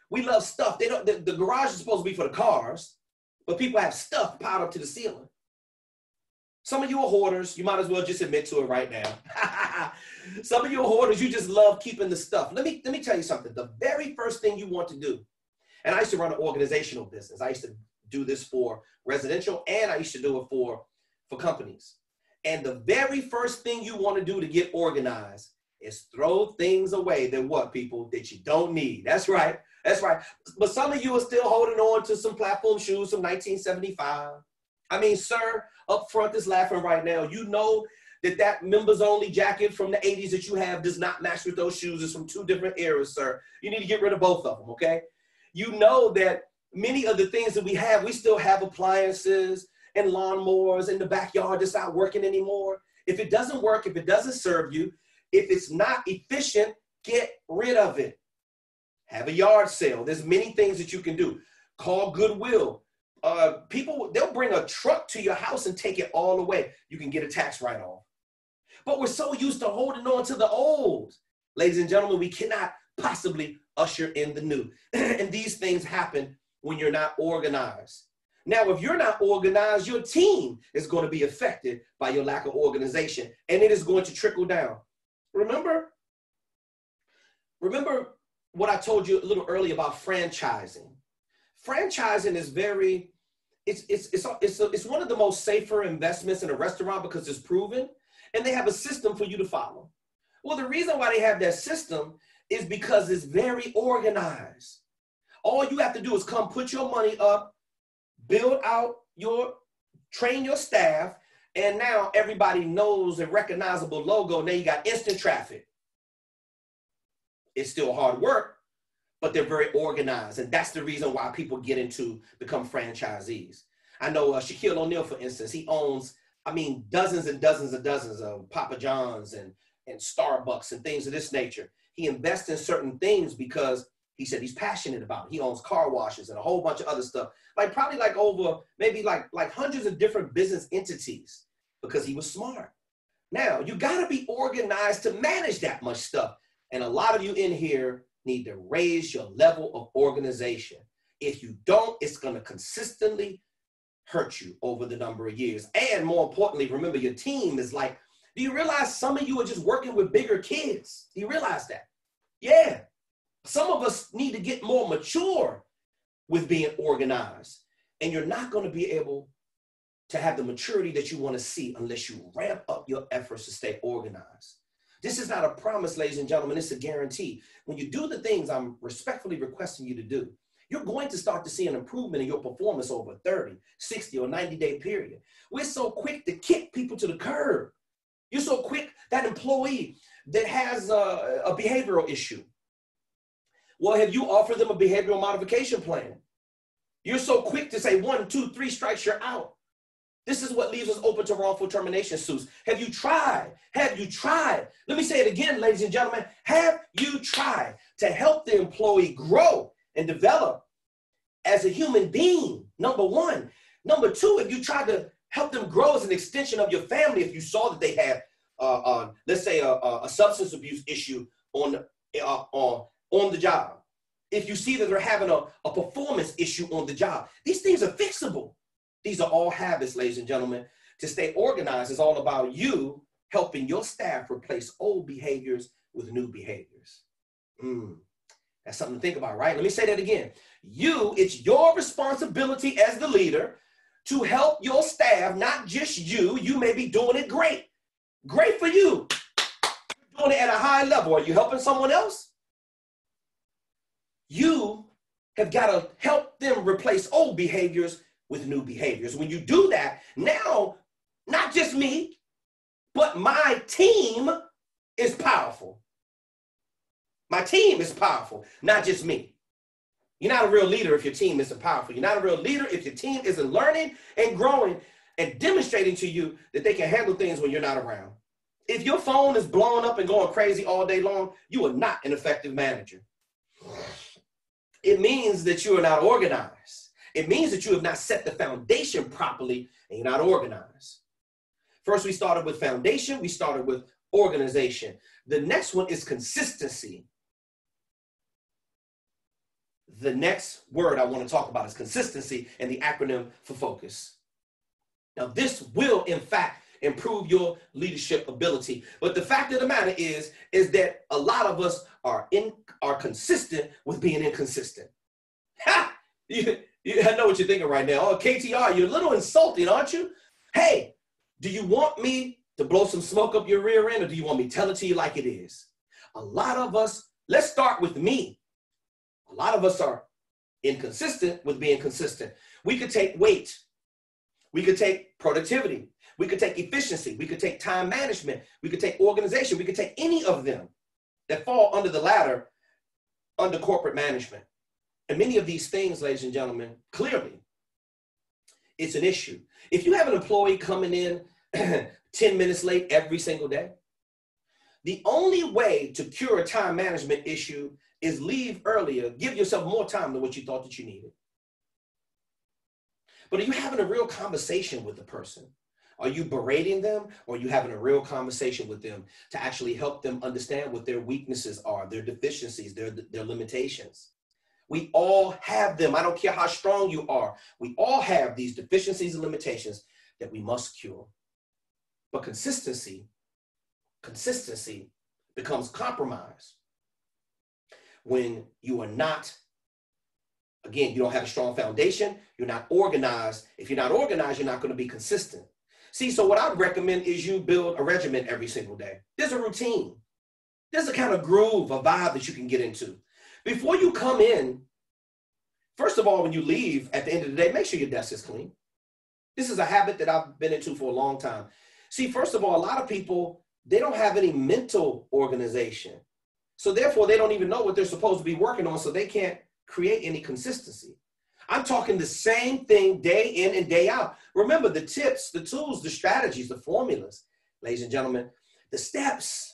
We love stuff. The garage is supposed to be for the cars, but people have stuff piled up to the ceiling. Some of you are hoarders. You might as well just admit to it right now. Some of you are hoarders. You just love keeping the stuff. Let me tell you something. The very first thing you want to do, and I used to run an organizational business. I used to do this for residential, and I used to do it for companies. And the very first thing you want to do to get organized is throw things away that what, people? That you don't need. That's right. That's right. But some of you are still holding on to some platform shoes from 1975. I mean, sir, up front is laughing right now. You know that members only jacket from the 80s that you have does not match with those shoes. It's from two different eras, sir. You need to get rid of both of them, okay? You know that many of the things that we still have appliances and lawnmowers in the backyard that's not working anymore. If it doesn't work, if it doesn't serve you, if it's not efficient, get rid of it. Have a yard sale. There's many things that you can do. Call Goodwill. People, they'll bring a truck to your house and take it all away. You can get a tax write-off. But we're so used to holding on to the old. Ladies and gentlemen, we cannot possibly usher in the new. And these things happen when you're not organized. Now, if you're not organized, your team is going to be affected by your lack of organization, and it is going to trickle down. Remember what I told you a little earlier about franchising. Franchising is it's one of the most safer investments in a restaurant because it's proven, and they have a system for you to follow. Well, the reason why they have that system is because it's very organized. All you have to do is come put your money up, build out train your staff, and now everybody knows a recognizable logo. Now you got instant traffic. It's still hard work, but they're very organized. And that's the reason why people get into become franchisees. I know Shaquille O'Neal, for instance, he owns, dozens and dozens and dozens of Papa John's and Starbucks and things of this nature. He invests in certain things because he said he's passionate about it. He owns car washes and a whole bunch of other stuff. Probably over maybe hundreds of different business entities because he was smart. Now, you got to be organized to manage that much stuff. And a lot of you in here need to raise your level of organization. If you don't, it's going to consistently hurt you over the number of years. And more importantly, remember, your team is do you realize some of you are just working with bigger kids? Do you realize that? Yeah. Some of us need to get more mature with being organized. And you're not going to be able to have the maturity that you want to see unless you ramp up your efforts to stay organized. This is not a promise, ladies and gentlemen. It's a guarantee. When you do the things I'm respectfully requesting you to do, you're going to start to see an improvement in your performance over a 30, 60, or 90-day period. We're so quick to kick people to the curb. You're so quick, that employee that has a behavioral issue. Well, have you offered them a behavioral modification plan? You're so quick to say 1, 2, 3 strikes, you're out. This is what leaves us open to wrongful termination suits. Have you tried? Have you tried? Let me say it again, ladies and gentlemen. Have you tried to help the employee grow and develop as a human being? Number one. Number two, if you tried to help them grow as an extension of your family, if you saw that they had, let's say, a substance abuse issue on the job. If you see that they're having a performance issue on the job, these things are fixable. These are all habits, ladies and gentlemen. To stay organized is all about you helping your staff replace old behaviors with new behaviors. That's something to think about, right? Let me say that again. It's your responsibility as the leader to help your staff, not just you. You may be doing it great. Great for you. You're doing it at a high level. Are you helping someone else? You have got to help them replace old behaviors with new behaviors. When you do that, now, not just me, but my team is powerful. My team is powerful, not just me. You're not a real leader if your team isn't powerful. You're not a real leader if your team isn't learning and growing. and demonstrating to you that they can handle things when you're not around. If your phone is blowing up and going crazy all day long, you are not an effective manager. It means that you are not organized. It means that you have not set the foundation properly and you're not organized. First, we started with foundation. We started with organization. The next one is consistency. The next word I want to talk about is consistency and the acronym for focus. Now, this will, in fact, improve your leadership ability. But the fact of the matter is that a lot of us are consistent with being inconsistent. Ha! I know what you're thinking right now. Oh, KTR, you're a little insulting, aren't you? Hey, do you want me to blow some smoke up your rear end, or do you want me to tell it to you like it is? A lot of us, let's start with me. A lot of us are inconsistent with being consistent. We could take weight. We could take productivity. We could take efficiency. We could take time management. We could take organization. We could take any of them that fall under the ladder under corporate management. And many of these things, ladies and gentlemen, clearly, it's an issue. If you have an employee coming in 10 minutes late every single day, the only way to cure a time management issue is leave earlier, give yourself more time than what you thought that you needed. But are you having a real conversation with the person? Are you berating them, or are you having a real conversation with them to actually help them understand what their weaknesses are, their deficiencies, their limitations? We all have them. I don't care how strong you are. We all have these deficiencies and limitations that we must cure. But consistency becomes compromise when you are not, again, you don't have a strong foundation, you're not organized. If you're not organized, you're not going to be consistent. See, so what I would recommend is you build a regimen every single day. There's a routine. There's a kind of groove, a vibe that you can get into. Before you come in, first of all, when you leave at the end of the day, make sure your desk is clean. This is a habit that I've been into for a long time. See, first of all, a lot of people, they don't have any mental organization. So therefore, they don't even know what they're supposed to be working on, so they can't create any consistency. I'm talking the same thing day in and day out. Remember the tips, the tools, the strategies, the formulas, ladies and gentlemen, the steps,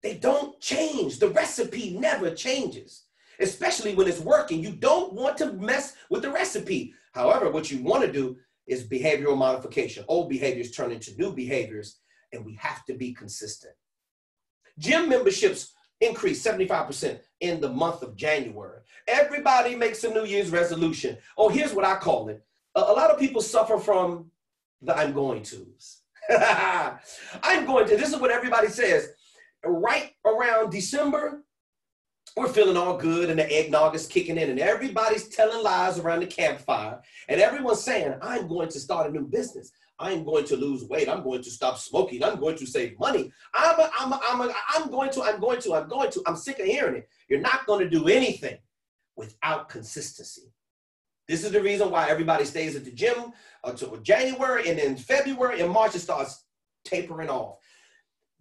they don't change. The recipe never changes, especially when it's working. You don't want to mess with the recipe. However, what you want to do is behavioral modification. Old behaviors turn into new behaviors, and we have to be consistent. Gym memberships increased 75% in the month of January. Everybody makes a New Year's resolution. Oh, here's what I call it. A lot of people suffer from the I'm going to's. I'm going to, this is what everybody says. Right around December, we're feeling all good and the eggnog is kicking in and everybody's telling lies around the campfire and everyone's saying, I'm going to start a new business. I'm going to lose weight. I'm going to stop smoking. I'm going to save money. I'm going to. I'm sick of hearing it. You're not going to do anything without consistency. This is the reason why everybody stays at the gym until January, and then February and March it starts tapering off.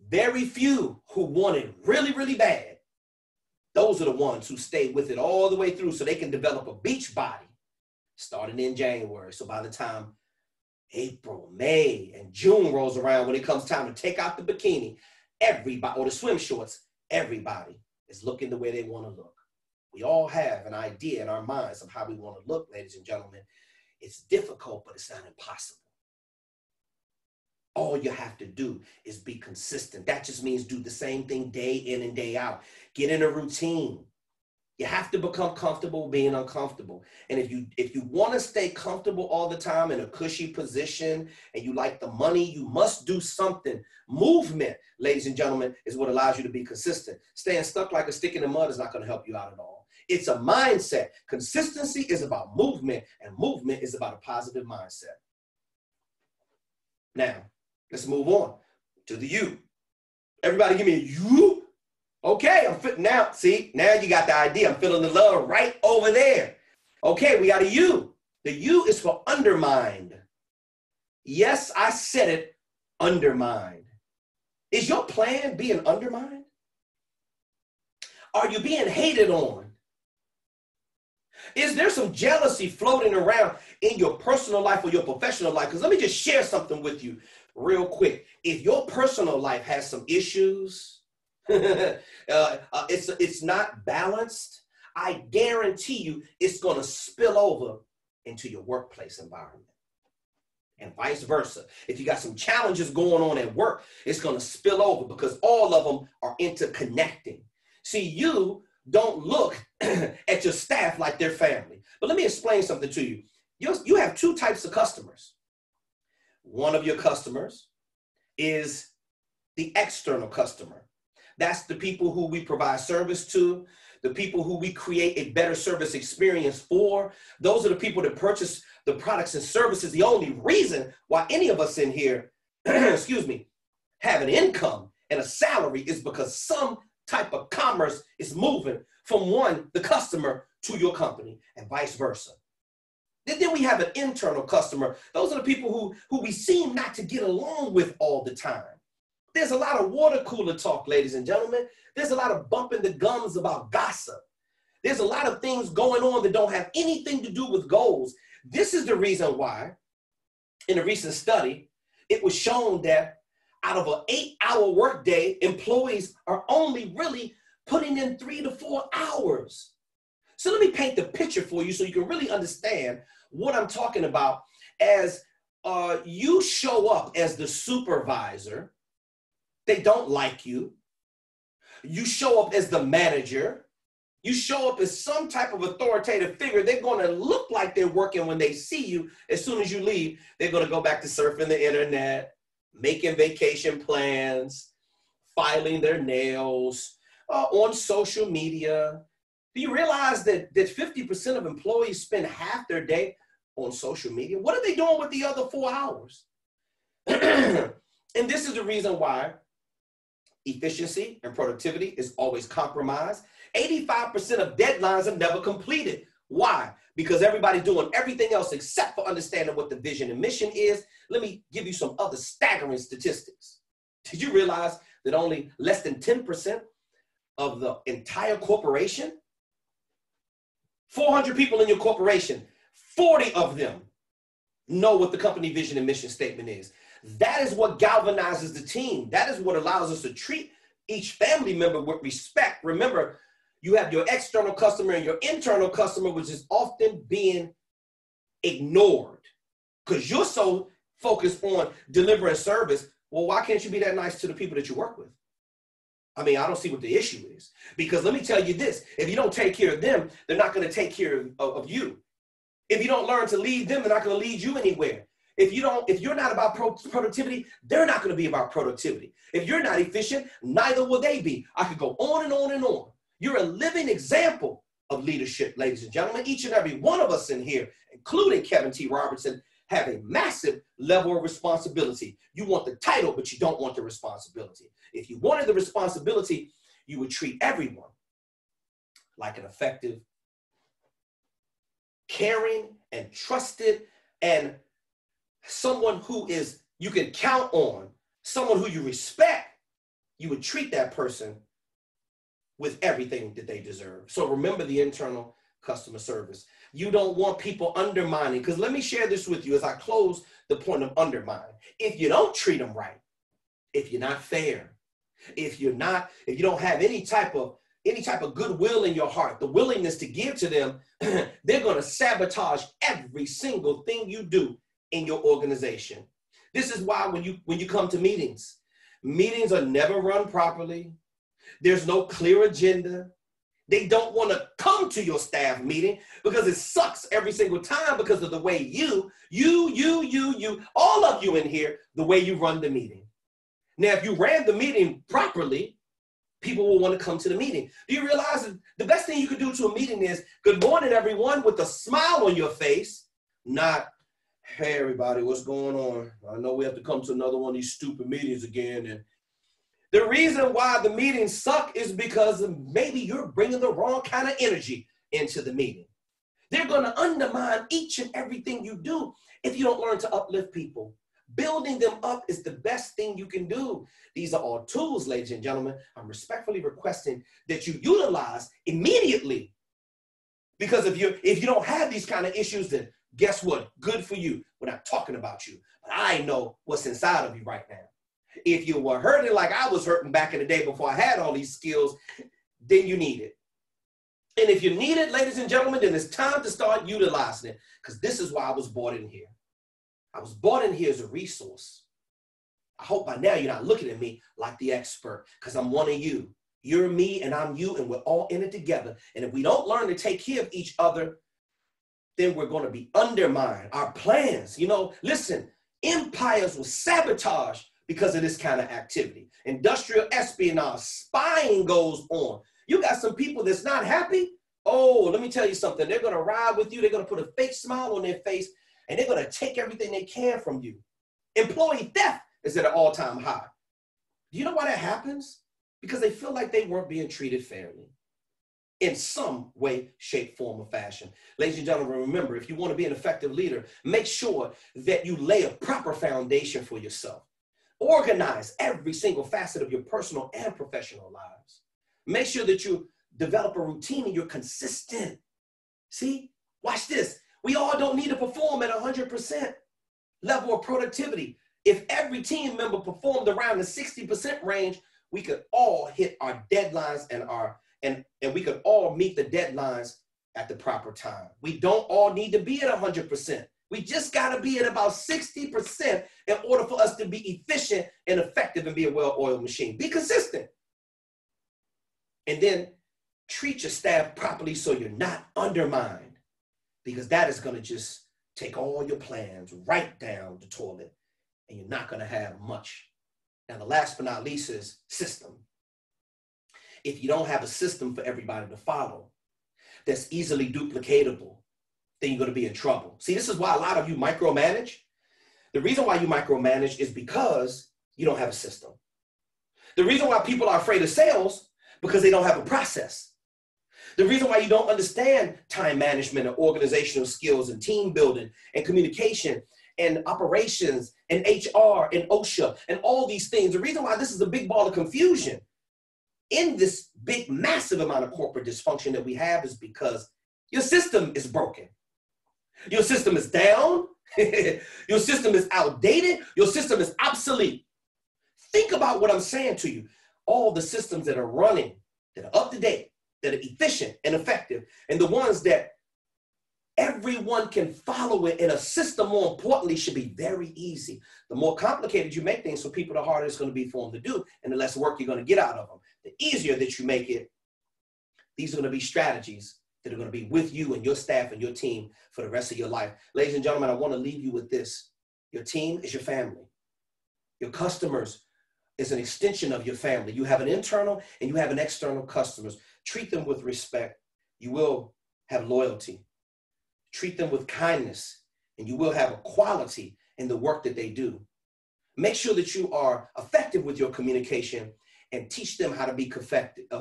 Very few who want it really, really bad. Those are the ones who stay with it all the way through so they can develop a beach body starting in January. So by the time April, May, and June rolls around, when it comes time to take out the bikini, everybody, or the swim shorts, everybody is looking the way they want to look. We all have an idea in our minds of how we want to look, ladies and gentlemen. It's difficult, but it's not impossible. All you have to do is be consistent. That just means do the same thing day in and day out. Get in a routine. You have to become comfortable being uncomfortable. And if you want to stay comfortable all the time in a cushy position and you like the money, you must do something. Movement, ladies and gentlemen, is what allows you to be consistent. Staying stuck like a stick in the mud is not going to help you out at all. It's a mindset. Consistency is about movement, and movement is about a positive mindset. Now, let's move on to the U. Everybody give me a U. Okay, I'm fit now. See, now you got the idea. I'm feeling the love right over there. Okay, we got a U. The U is for undermined. Yes, I said it, undermined. Is your plan being undermined? Are you being hated on? Is there some jealousy floating around in your personal life or your professional life? Because let me just share something with you real quick. If your personal life has some issues, it's not balanced, I guarantee you it's going to spill over into your workplace environment. And vice versa. If you got some challenges going on at work, it's going to spill over because all of them are interconnecting. See, you don't look at your staff like their family. But let me explain something to you. You have two types of customers. One of your customers is the external customer. That's the people who we provide service to, the people who we create a better service experience for. Those are the people that purchase the products and services. The only reason why any of us in here, excuse me, have an income and a salary is because some type of commerce is moving from the customer, to your company, and vice versa. Then we have an internal customer. Those are the people who we seem not to get along with all the time. There's a lot of water cooler talk, ladies and gentlemen. There's a lot of bumping the gums about gossip. There's a lot of things going on that don't have anything to do with goals. This is the reason why, in a recent study, it was shown that out of an 8-hour workday, employees are only really putting in 3 to 4 hours. So let me paint the picture for you so you can really understand what I'm talking about. As you show up as the supervisor, they don't like you. You show up as the manager. You show up as some type of authoritative figure. They're going to look like they're working when they see you. As soon as you leave, they're going to go back to surfing the internet, making vacation plans, filing their nails, on social media. Do you realize that 50% of employees spend half their day on social media? What are they doing with the other 4 hours? And this is the reason why efficiency and productivity is always compromised. 85% of deadlines are never completed. Why? Because everybody's doing everything else except for understanding what the vision and mission is. Let me give you some other staggering statistics. Did you realize that only less than 10% of the entire corporation, 400 people in your corporation, 40 of them know what the company vision and mission statement is. That is what galvanizes the team. That is what allows us to treat each family member with respect. Remember, you have your external customer and your internal customer, which is often being ignored because you're so focused on delivering service. Well, why can't you be that nice to the people that you work with? I mean, I don't see what the issue is, because let me tell you this, if you don't take care of them, they're not going to take care of you. If you don't learn to lead them, they're not going to lead you anywhere. If you're not about productivity, they're not going to be about productivity. If you're not efficient, neither will they be. I could go on and on and on. You're a living example of leadership, ladies and gentlemen. Each and every one of us in here, including Kevin T. Robertson, have a massive level of responsibility. You want the title, but you don't want the responsibility. If you wanted the responsibility, you would treat everyone like an effective, caring, and trusted, and someone who you can count on, someone who you respect. You would treat that person with everything that they deserve. So remember the internal customer service. You don't want people undermining, because let me share this with you as I close the point of undermining. If you don't treat them right, if you're not fair, if you don't have any type of goodwill in your heart, the willingness to give to them, they're going to sabotage every single thing you do in your organization. This is why when you come to meetings are never run properly. There's no clear agenda. They don't want to come to your staff meeting because it sucks every single time because of the way you, all of you in here, the way you run the meeting. Now, if you ran the meeting properly, people will want to come to the meeting. Do you realize that the best thing you could do to a meeting is, good morning, everyone, with a smile on your face, not, hey, everybody, what's going on? I know we have to come to another one of these stupid meetings again. And the reason why the meetings suck is because maybe you're bringing the wrong kind of energy into the meeting. They're going to undermine each and everything you do if you don't learn to uplift people. Building them up is the best thing you can do. These are all tools, ladies and gentlemen. I'm respectfully requesting that you utilize immediately Because if you don't have these kind of issues, then guess what? Good for you. We're not talking about you. But I know what's inside of you right now. If you were hurting like I was hurting back in the day before I had all these skills, then you need it. And if you need it, ladies and gentlemen, then it's time to start utilizing it, because this is why I was brought in here. I was brought in here as a resource. I hope by now you're not looking at me like the expert, because I'm one of you. You're me and I'm you, and we're all in it together. And if we don't learn to take care of each other, then we're going to be undermined. Our plans, you know, listen, empires will sabotage because of this kind of activity. Industrial espionage, spying goes on. You got some people that's not happy. Oh, let me tell you something. They're going to ride with you. They're going to put a fake smile on their face, and they're going to take everything they can from you. Employee theft is at an all-time high. Do you know why that happens? Because they feel like they weren't being treated fairly in some way, shape, form, or fashion. Ladies and gentlemen, remember, if you want to be an effective leader, make sure that you lay a proper foundation for yourself. Organize every single facet of your personal and professional lives. Make sure that you develop a routine and you're consistent. See, watch this. We all don't need to perform at 100% level of productivity. If every team member performed around the 60% range, we could all hit our deadlines and we could all meet the deadlines at the proper time. We don't all need to be at 100%. We just got to be at about 60% in order for us to be efficient and effective and be a well-oiled machine. Be consistent. And then treat your staff properly so you're not undermined, because that is going to just take all your plans right down the toilet, and you're not going to have much. Now, the last but not least is system. If you don't have a system for everybody to follow that's easily duplicatable, then you're going to be in trouble. See, this is why a lot of you micromanage. The reason why you micromanage is because you don't have a system. The reason why people are afraid of sales, because they don't have a process. The reason why you don't understand time management and organizational skills and team building and communication and operations and HR and OSHA and all these things, the reason why this is a big ball of confusion in this big, massive amount of corporate dysfunction that we have is because your system is broken. Your system is down. Your system is outdated. Your system is obsolete. Think about what I'm saying to you. All the systems that are running, that are up to date, that are efficient and effective, and the ones that everyone can follow it in a system, more importantly, should be very easy. The more complicated you make things for people, the harder it's going to be for them to do, and the less work you're going to get out of them. The easier that you make it, these are going to be strategies that are going to be with you and your staff and your team for the rest of your life. Ladies and gentlemen, I want to leave you with this. Your team is your family. Your customers is an extension of your family. You have an internal and you have an external customers. Treat them with respect. You will have loyalty. Treat them with kindness, and you will have a quality in the work that they do. Make sure that you are effective with your communication and teach them how to be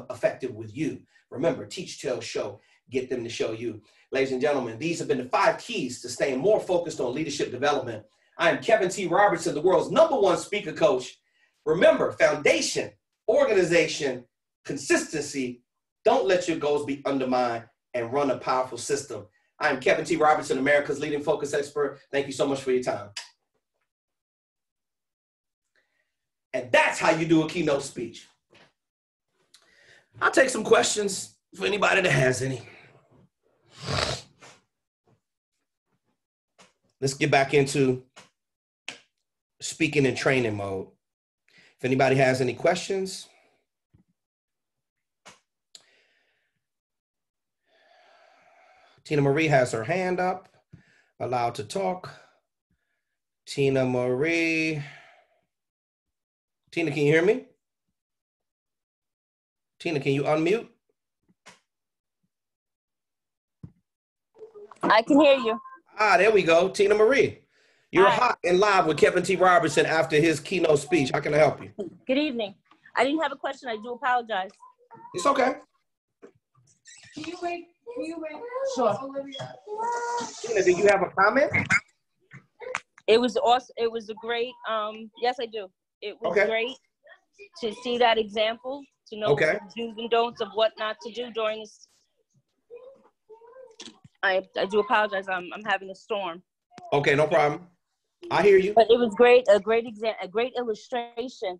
effective with you. Remember, teach, tell, show. Get them to show you. Ladies and gentlemen, these have been the 5 keys to staying more focused on leadership development. I am Kevin T. Robertson, the world's #1 speaker coach. Remember, foundation, organization, consistency. Don't let your goals be undermined, and run a powerful system. I am Kevin T. Robertson, America's leading focus expert. Thank you so much for your time. And that's how you do a keynote speech. I'll take some questions for anybody that has any. Let's get back into speaking and training mode. If anybody has any questions. Tina Marie has her hand up, allowed to talk. Tina Marie. Tina, can you hear me? Tina, can you unmute? I can hear you. Ah, there we go. Tina Marie. You're Hi. hot and live with Kevin T. Robertson after his keynote speech. How can I help you? Good evening. I didn't have a question. I do apologize. It's okay. Can you wait? Sure. Tina, do you have a comment? It was awesome. It was a great, yes, I do. It was great to see that example, to know the do's and don'ts of what not to do during this. I do apologize. I'm having a storm. Okay, no problem. I hear you. But it was great. A great illustration.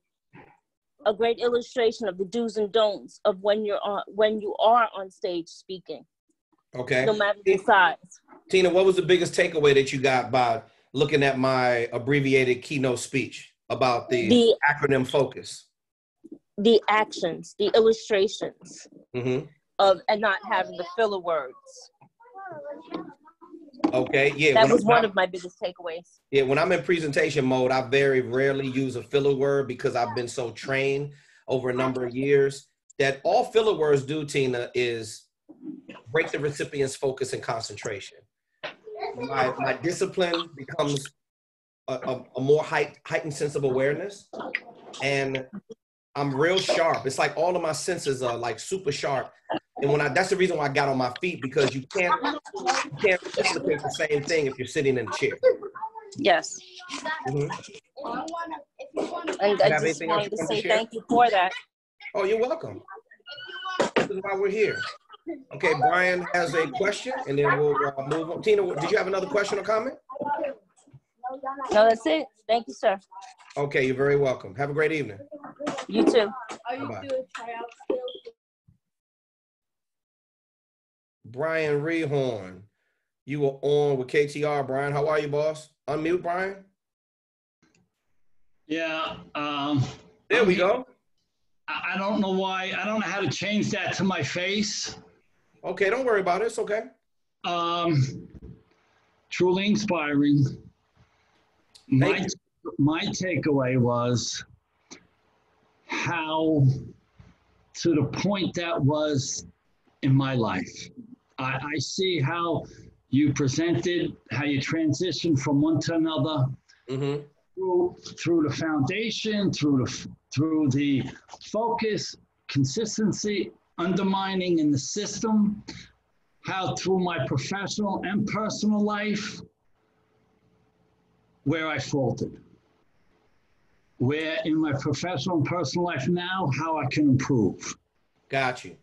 A great illustration of the do's and don'ts of when you are on stage speaking. Okay. No matter the size. Tina, what was the biggest takeaway that you got by looking at my abbreviated keynote speech about the acronym FOCUS? The actions, the illustrations of, and not having the filler words. Okay, yeah. That was one of my biggest takeaways. Yeah, when I'm in presentation mode, I very rarely use a filler word because I've been so trained over a number of years that all filler words do, Tina, is break the recipient's focus and concentration. My discipline becomes a more heightened sense of awareness, and I'm real sharp. It's like all of my senses are like super sharp. And that's the reason why I got on my feet, because you can't replicate the same thing if you're sitting in a chair. Yes. And I just wanted to say thank you for that. Oh, you're welcome. This is why we're here. Okay, Brian has a question, and then we'll move on. Tina, did you have another question or comment? No, that's it. Thank you, sir. Okay, you're very welcome. Have a great evening. You too. Bye-bye. Brian Rehorn, you were on with KTR. Brian, how are you, boss? Unmute, Brian. Yeah. There we go. I don't know why. I don't know how to change that to my face. Okay, don't worry about it. It's okay. Truly inspiring. My takeaway was how, to the point that was in my life. I see how you presented, how you transitioned from one to another, through the foundation, through the focus, consistency, undermining in the system, how through my professional and personal life, where I faltered, where in my professional and personal life now, how I can improve. Got you.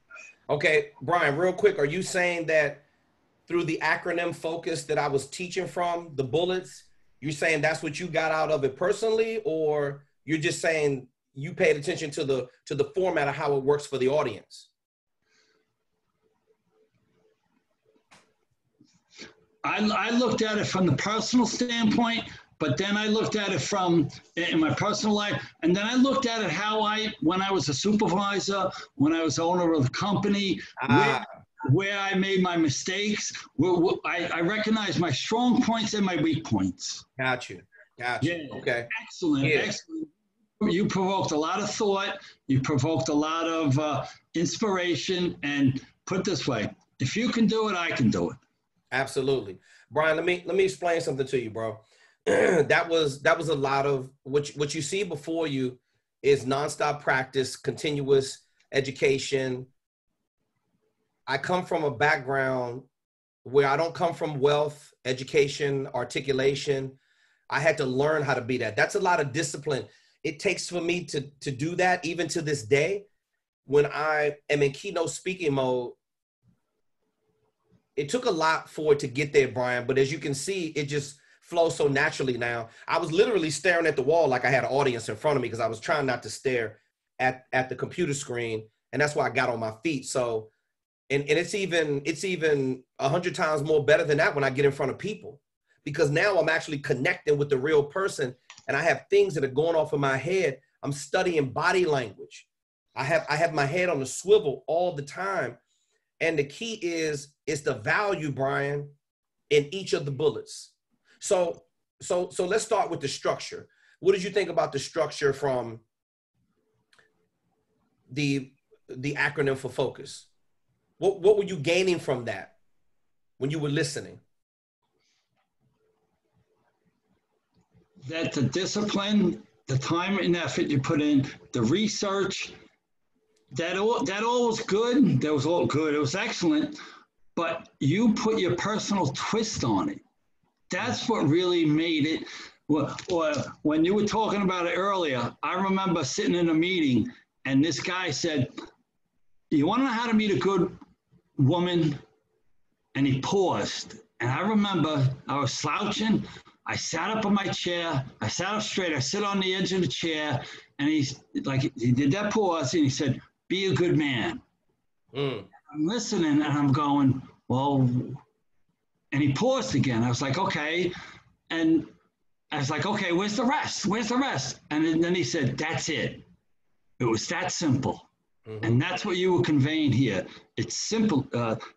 Okay, Brian, real quick, are you saying that through the acronym FOCUS that I was teaching from, the bullets, you're saying that's what you got out of it personally, or you're just saying you paid attention to the format of how it works for the audience? I looked at it from the personal standpoint, but then I looked at it from in my personal life, and then I looked at it when I was a supervisor, when I was owner of the company, where I made my mistakes. I recognize my strong points and my weak points. Got you. Yeah. Okay. Excellent. Yeah. Excellent. You provoked a lot of thought. You provoked a lot of inspiration. And put it this way, if you can do it, I can do it. Absolutely. Brian, let me explain something to you, bro. that was a lot of what you see before you is nonstop practice, continuous education. I come from a background where I don't come from wealth, education, articulation. I had to learn how to be that. That's a lot of discipline. It takes for me to do that even to this day. When I am in keynote speaking mode, it took a lot for it to get there, Brian, but as you can see, it just flows so naturally now. I was literally staring at the wall like I had an audience in front of me because I was trying not to stare at the computer screen, and that's why I got on my feet. So, and it's even 100 times more better than that when I get in front of people, because now I'm actually connecting with the real person, and I have things that are going off in my head. I'm studying body language. I have my head on the swivel all the time. And the key is the value, Brian, in each of the bullets. So let's start with the structure. What did you think about the structure from the acronym for FOCUS? What were you gaining from that when you were listening? That the discipline, the time and effort you put in, the research, that all was good. That was all good. It was excellent. But you put your personal twist on it. That's what really made it. Or when you were talking about it earlier, I remember sitting in a meeting and this guy said, "You want to know how to meet a good woman and he paused. And I remember I was slouching. I sat up in my chair. I sat up straight. I sit on the edge of the chair. And he did that pause and he said, be a good man. I'm listening and I'm going, well, and he paused again. I was like, okay. And I was like, okay, where's the rest? Where's the rest? And then he said, that's it. It was that simple. And that's what you were conveying here. It's simple.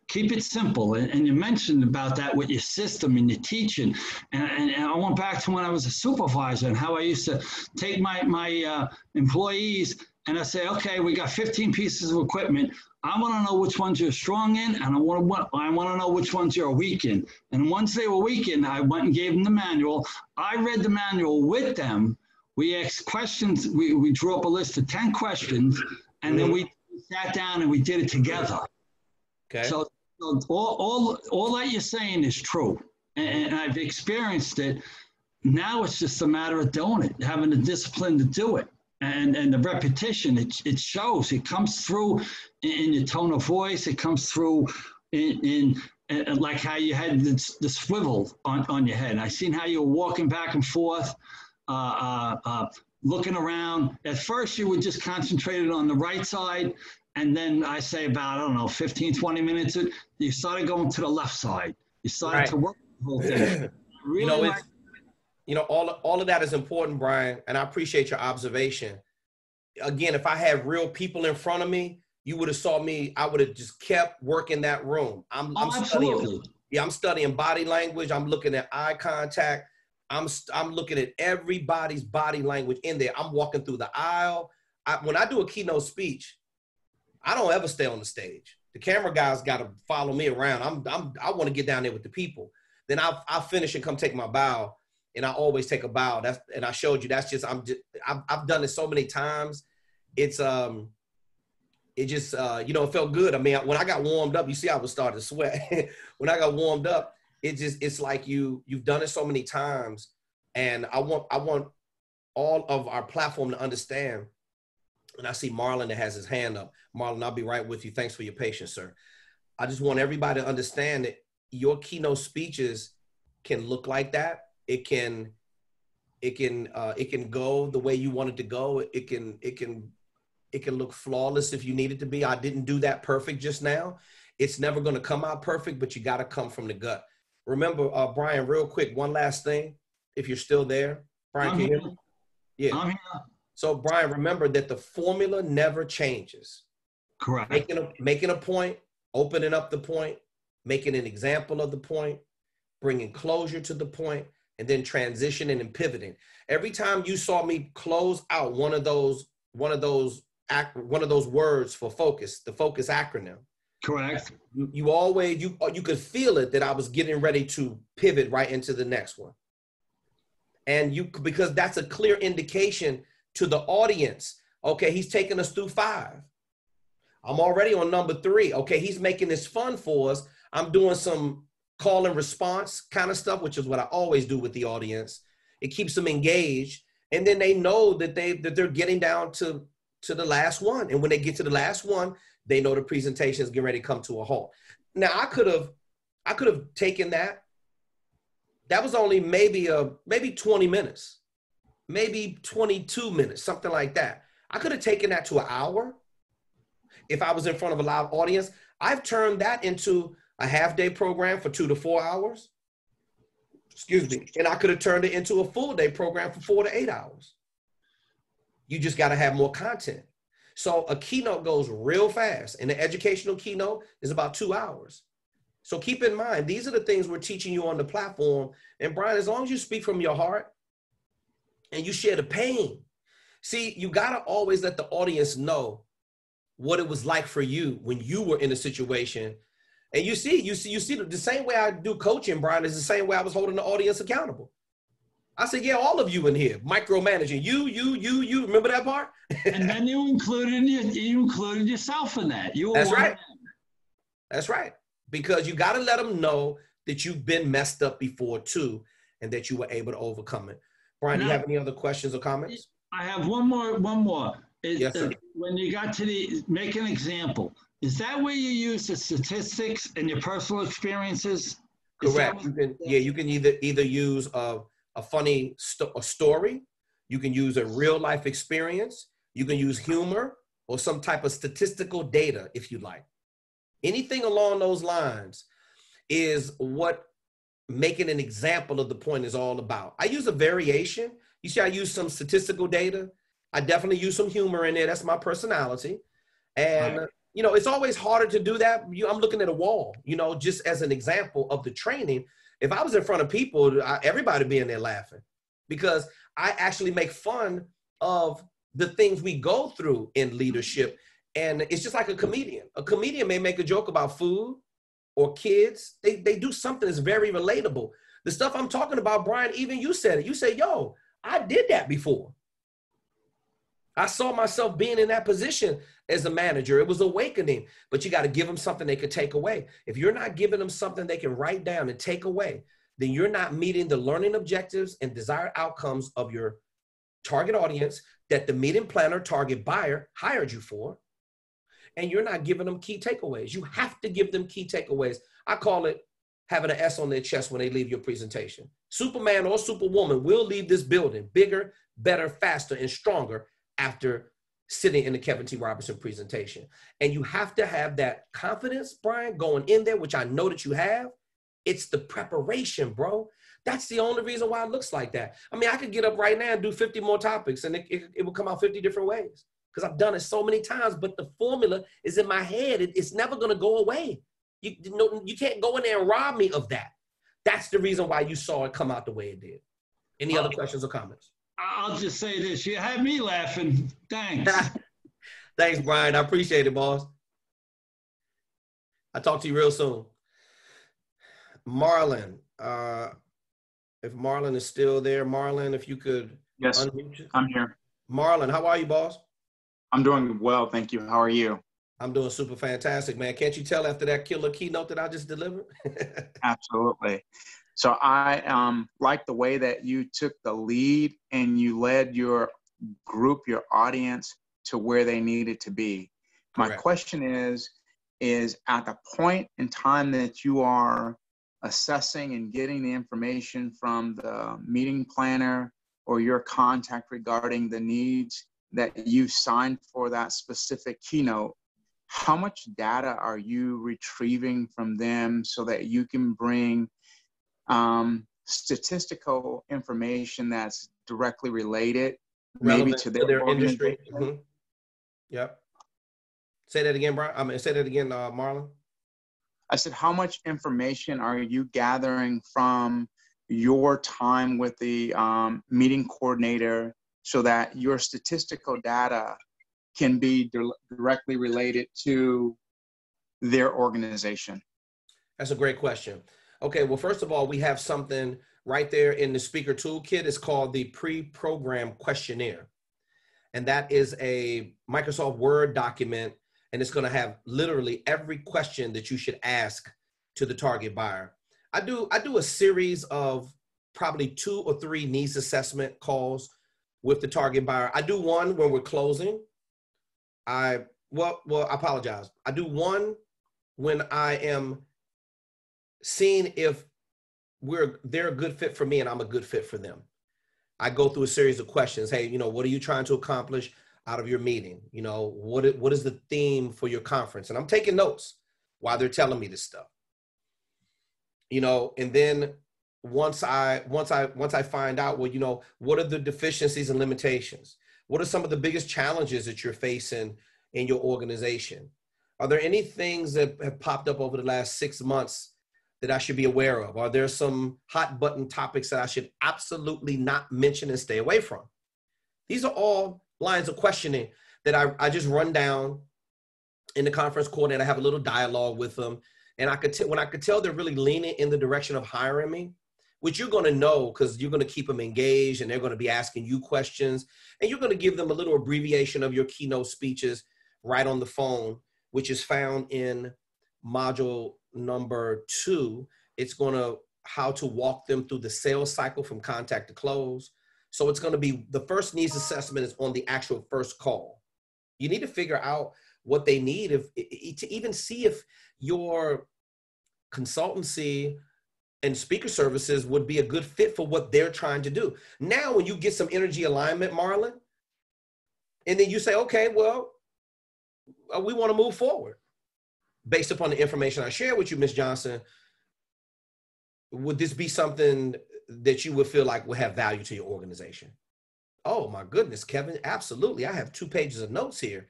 Keep it simple. And you mentioned about that with your system and your teaching. And I went back to when I was a supervisor and how I used to take my employees and I say, okay, we got 15 pieces of equipment. I want to know which ones you're strong in, and I want to know which ones you're weak in. And once they were weak in, I went and gave them the manual. I read the manual with them. We asked questions. We drew up a list of 10 questions. And then we sat down and we did it together. Okay. So all that you're saying is true. And I've experienced it. Now it's just a matter of doing it, having the discipline to do it. And the repetition, it shows. It comes through in your tone of voice. It comes through in like how you had the swivel on your head. I seen how you were walking back and forth. Looking around. At first, you were just concentrated on the right side. And then I say about, I don't know, 15, 20 minutes, you started going to the left side. You started to work the whole thing. Really all of that is important, Brian, and I appreciate your observation. Again, if I had real people in front of me, you would have saw me, I would have just kept working that room. I'm studying body language. I'm looking at eye contact. I'm looking at everybody's body language in there. I'm walking through the aisle. When I do a keynote speech, I don't ever stay on the stage. The camera guys got to follow me around. I want to get down there with the people. Then I'll finish and come take my bow. And I always take a bow. And I showed you, I've done it so many times. It felt good. I mean, when I got warmed up, you see I was starting to sweat. When I got warmed up, it's like you've done it so many times. And I want all of our platform to understand. And I see Marlon that has his hand up. Marlon, I'll be right with you. Thanks for your patience, sir. I just want everybody to understand that your keynote speeches can look like that. It can go the way you want it to go. It can look flawless if you need it to be. I didn't do that perfect just now. It's never going to come out perfect, but you got to come from the gut. Remember, Brian, real quick, one last thing. If you're still there, Brian, can you hear me? Yeah. I'm here. So, Brian, remember that the formula never changes. Correct. Making a point, opening up the point, making an example of the point, bringing closure to the point, and then transitioning and pivoting. Every time you saw me close out one of those words for focus, the focus acronym. Correct. You always, you could feel it that I was getting ready to pivot right into the next one. And because that's a clear indication to the audience. Okay, he's taking us through 5. I'm already on number 3. Okay, he's making this fun for us. I'm doing some call and response kind of stuff, which is what I always do with the audience. It keeps them engaged. And then they know that they're getting down to the last one. And when they get to the last one, they know the presentation is getting ready to come to a halt. Now I could have taken that. That was only maybe 20 minutes, maybe 22 minutes, something like that. I could have taken that to an hour if I was in front of a live audience. I've turned that into a half-day program for 2 to 4 hours. Excuse me. And I could have turned it into a full-day program for 4 to 8 hours. You just got to have more content. So a keynote goes real fast, and the educational keynote is about 2 hours. So keep in mind, these are the things we're teaching you on the platform. And Brian, as long as you speak from your heart and you share the pain, see, you got to always let the audience know what it was like for you when you were in a situation. And you see the same way I do coaching, Brian, is the same way I was holding the audience accountable. I said, yeah, all of you in here, micromanaging. You, remember that part? And then you included yourself in that. That's right. That's right. Because you got to let them know that you've been messed up before too, and that you were able to overcome it. Brian, do you have any other questions or comments? I have one more. Yes, sir. When you got to make an example, Is that where you use the statistics and your personal experiences? Correct. You can, yeah, you can either use a funny a story, you can use a real life experience, you can use humor or some type of statistical data if you like. Anything along those lines is what making an example of the point is all about. I use a variation. You see, I use some statistical data. I definitely use some humor in there. That's my personality. And, Right. you know, it's always harder to do that. I'm looking at a wall, you know, just as an example of the training. If I was in front of people, everybody would be in there laughing because I actually make fun of the things we go through in leadership. And it's just like a comedian. A comedian may make a joke about food or kids. They do something that's very relatable. The stuff I'm talking about, Brian, even you said it. You say, yo, I did that before. I saw myself being in that position as a manager. It was awakening, but you got to give them something they could take away. If you're not giving them something they can write down and take away, then you're not meeting the learning objectives and desired outcomes of your target audience that the meeting planner, target buyer hired you for. And you're not giving them key takeaways. You have to give them key takeaways. I call it having an S on their chest when they leave your presentation. Superman or Superwoman will leave this building bigger, better, faster, and stronger after sitting in the Kevin T. Robertson presentation. And you have to have that confidence, Brian, going in there, which I know that you have. It's the preparation, bro. That's the only reason why it looks like that. I mean, I could get up right now and do 50 more topics and it will come out 50 different ways because I've done it so many times, but the formula is in my head. It's never going to go away. You can't go in there and rob me of that. That's the reason why you saw it come out the way it did. Any other questions or comments? I'll just say this. You had me laughing. Thanks. Thanks, Brian. I appreciate it, boss. I'll talk to you real soon. Marlon, if Marlon is still there, Marlon, if you could. Yes, I'm here. Marlon, how are you, boss? I'm doing well, thank you. How are you? I'm doing super fantastic, man. Can't you tell after that killer keynote that I just delivered? Absolutely. So I like the way that you took the lead and you led your group, your audience to where they needed to be. Correct. My question is at the point in time that you are assessing and getting the information from the meeting planner or your contact regarding the needs that you signed for that specific keynote, how much data are you retrieving from them so that you can bring statistical information that's directly related, maybe to their industry? Mm-hmm. Yep. Say that again, Brian. Say that again, Marlon. I said, how much information are you gathering from your time with the meeting coordinator so that your statistical data can be directly related to their organization? That's a great question. Okay, well, first of all, we have something right there in the speaker toolkit. It's called the pre-program questionnaire. And that is a Microsoft Word document, and it's going to have literally every question that you should ask to the target buyer. I do a series of probably 2 or 3 needs assessment calls with the target buyer. I do one when we're closing. I apologize. I do one when I am seeing if they're a good fit for me and I'm a good fit for them. I go through a series of questions. Hey, what are you trying to accomplish out of your meeting? What is the theme for your conference? And I'm taking notes while they're telling me this stuff. And then once I find out, what are the deficiencies and limitations? What are some of the biggest challenges that you're facing in your organization? Are there any things that have popped up over the last 6 months that I should be aware of? Are there some hot button topics that I should absolutely not mention and stay away from? These are all lines of questioning that I just run down in the conference coordinator. I have a little dialogue with them. And when I could tell they're really leaning in the direction of hiring me, which you're going to know because you're going to keep them engaged and they're going to be asking you questions. And you're going to give them a little abbreviation of your keynote speeches right on the phone, which is found in module number 2. It's going to how to walk them through the sales cycle from contact to close. So it's going to be the first needs assessment is on the actual first call. You need to figure out what they need, to even see if your consultancy and speaker services would be a good fit for what they're trying to do. Now, when you get some energy alignment, Marlon, and then you say, okay, well, we want to move forward based upon the information I shared with you, Ms. Johnson. Would this be something that you would feel like would have value to your organization? Oh my goodness, Kevin, absolutely. I have 2 pages of notes here.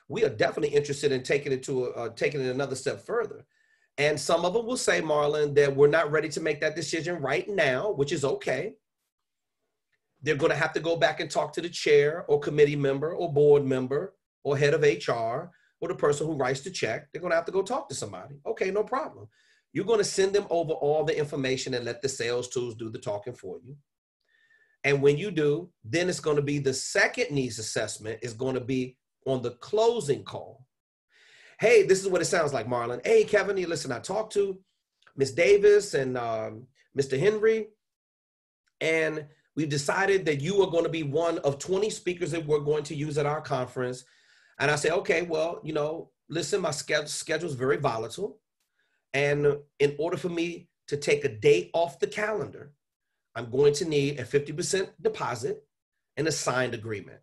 We are definitely interested in taking it another step further. And some of them will say, Marlon, that we're not ready to make that decision right now, which is okay. They're going to have to go back and talk to the chair or committee member or board member or head of HR or the person who writes the check. They're going to have to go talk to somebody. Okay, no problem. You're going to send them over all the information and let the sales tools do the talking for you. And when you do, then it's going to be the second needs assessment is going to be on the closing call. Hey, this is what it sounds like, Marlon. Hey, Kevin, listen, I talked to Ms. Davis and Mr. Henry, and we've decided that you are going to be one of 20 speakers that we're going to use at our conference. And I say, okay, well, listen, my schedule is very volatile. And in order for me to take a date off the calendar, I'm going to need a 50% deposit and a signed agreement.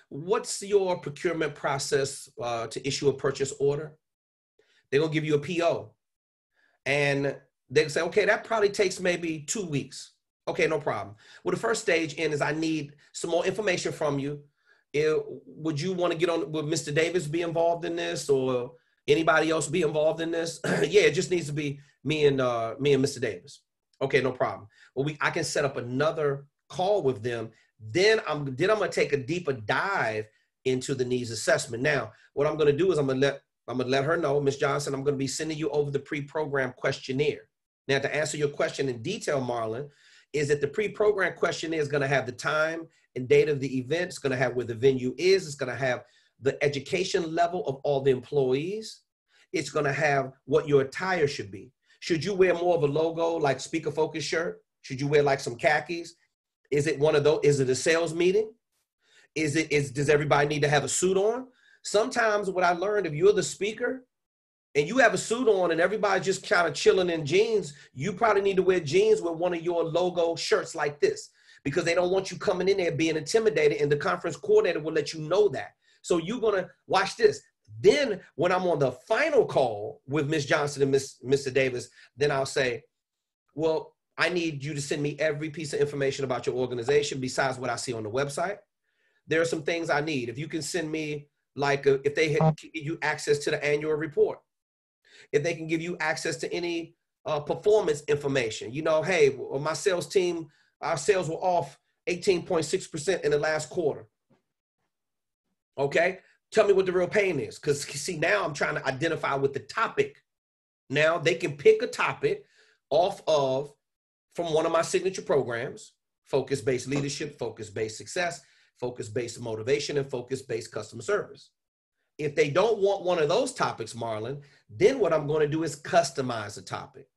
What's your procurement process to issue a purchase order? They're going to give you a PO. And they say, okay, that probably takes maybe 2 weeks. Okay, no problem. Well, the first stage is I need some more information from you. Would you want to get on, would Mr. Davis be involved in this or anybody else be involved in this? Yeah, it just needs to be me and Mr. Davis. Okay, no problem. Well, I can set up another call with them. Then I'm going to take a deeper dive into the needs assessment. Now, what I'm going to do is I'm going to let her know, Ms. Johnson, I'm going to be sending you over the pre-programmed questionnaire. Now, to answer your question in detail, Marlon, is that the pre-programmed questionnaire is going to have the time and date of the event. It's going to have where the venue is. It's going to have the education level of all the employees. It's going to have what your attire should be. Should you wear more of a logo like Speaker Focus shirt? Should you wear like some khakis? Is it one of those? Is it a sales meeting? Does everybody need to have a suit on? Sometimes what I learned, if you're the speaker and you have a suit on and everybody's just kind of chilling in jeans, you probably need to wear jeans with one of your logo shirts like this because they don't want you coming in there being intimidated, and the conference coordinator will let you know that. So you're going to watch this. Then when I'm on the final call with Ms. Johnson and Mr. Davis, then I'll say, well, I need you to send me every piece of information about your organization besides what I see on the website. There are some things I need. If you can send me, like if they give you access to the annual report, if they can give you access to any performance information, hey, well, my sales team, our sales were off 18.6% in the last quarter. Okay, tell me what the real pain is. Because see, now I'm trying to identify with the topic. Now they can pick a topic from one of my signature programs: focus-based leadership, focus-based success, focus-based motivation, and focus-based customer service. If they don't want one of those topics, Marlon, then what I'm going to do is customize the topic.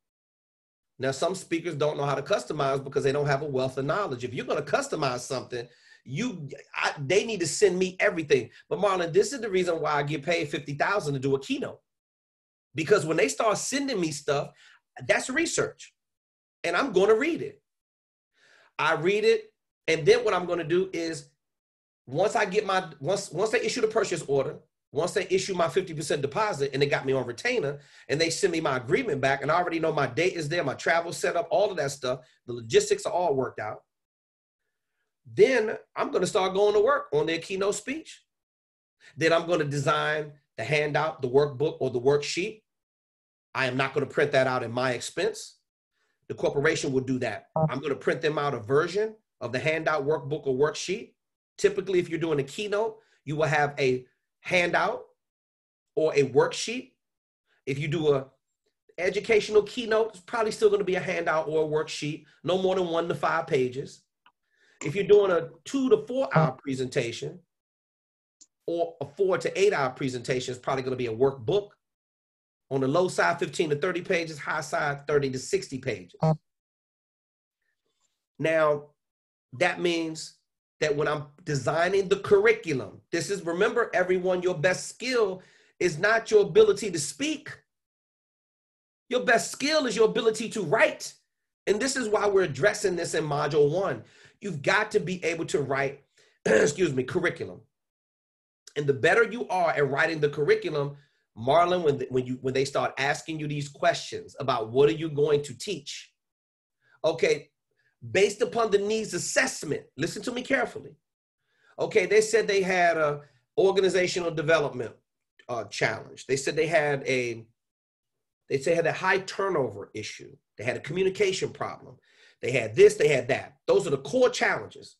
Now, some speakers don't know how to customize because they don't have a wealth of knowledge. If you're going to customize something, they need to send me everything. But Marlon, this is the reason why I get paid $50,000 to do a keynote. Because when they start sending me stuff, that's research. And I'm going to read it. I read it. And then what I'm going to do is once they issue the purchase order, once they issue my 50% deposit and they got me on retainer and they send me my agreement back and I already know my date is there, my travel set up, all of that stuff, the logistics are all worked out. Then I'm going to start going to work on their keynote speech. Then I'm going to design the handout, the workbook, or the worksheet. I am not going to print that out at my expense. The corporation will do that. I'm going to print them out a version of the handout, workbook, or worksheet. Typically, if you're doing a keynote, you will have a handout or a worksheet. If you do a educational keynote, it's probably still going to be a handout or a worksheet, no more than 1 to 5 pages. If you're doing a 2 to 4 hour presentation or a 4 to 8 hour presentation, it's probably going to be a workbook. On the low side, 15 to 30 pages, high side, 30 to 60 pages. Now, that means that when I'm designing the curriculum, this is, remember everyone, your best skill is not your ability to speak. Your best skill is your ability to write. And this is why we're addressing this in module 1. You've got to be able to write, excuse me, curriculum. And the better you are at writing the curriculum, Marlon, when they start asking you these questions about what are you going to teach, okay, based upon the needs assessment, listen to me carefully. Okay, they said they had a organizational development challenge. They said they had a high turnover issue. They had a communication problem. They had this, they had that. Those are the core challenges.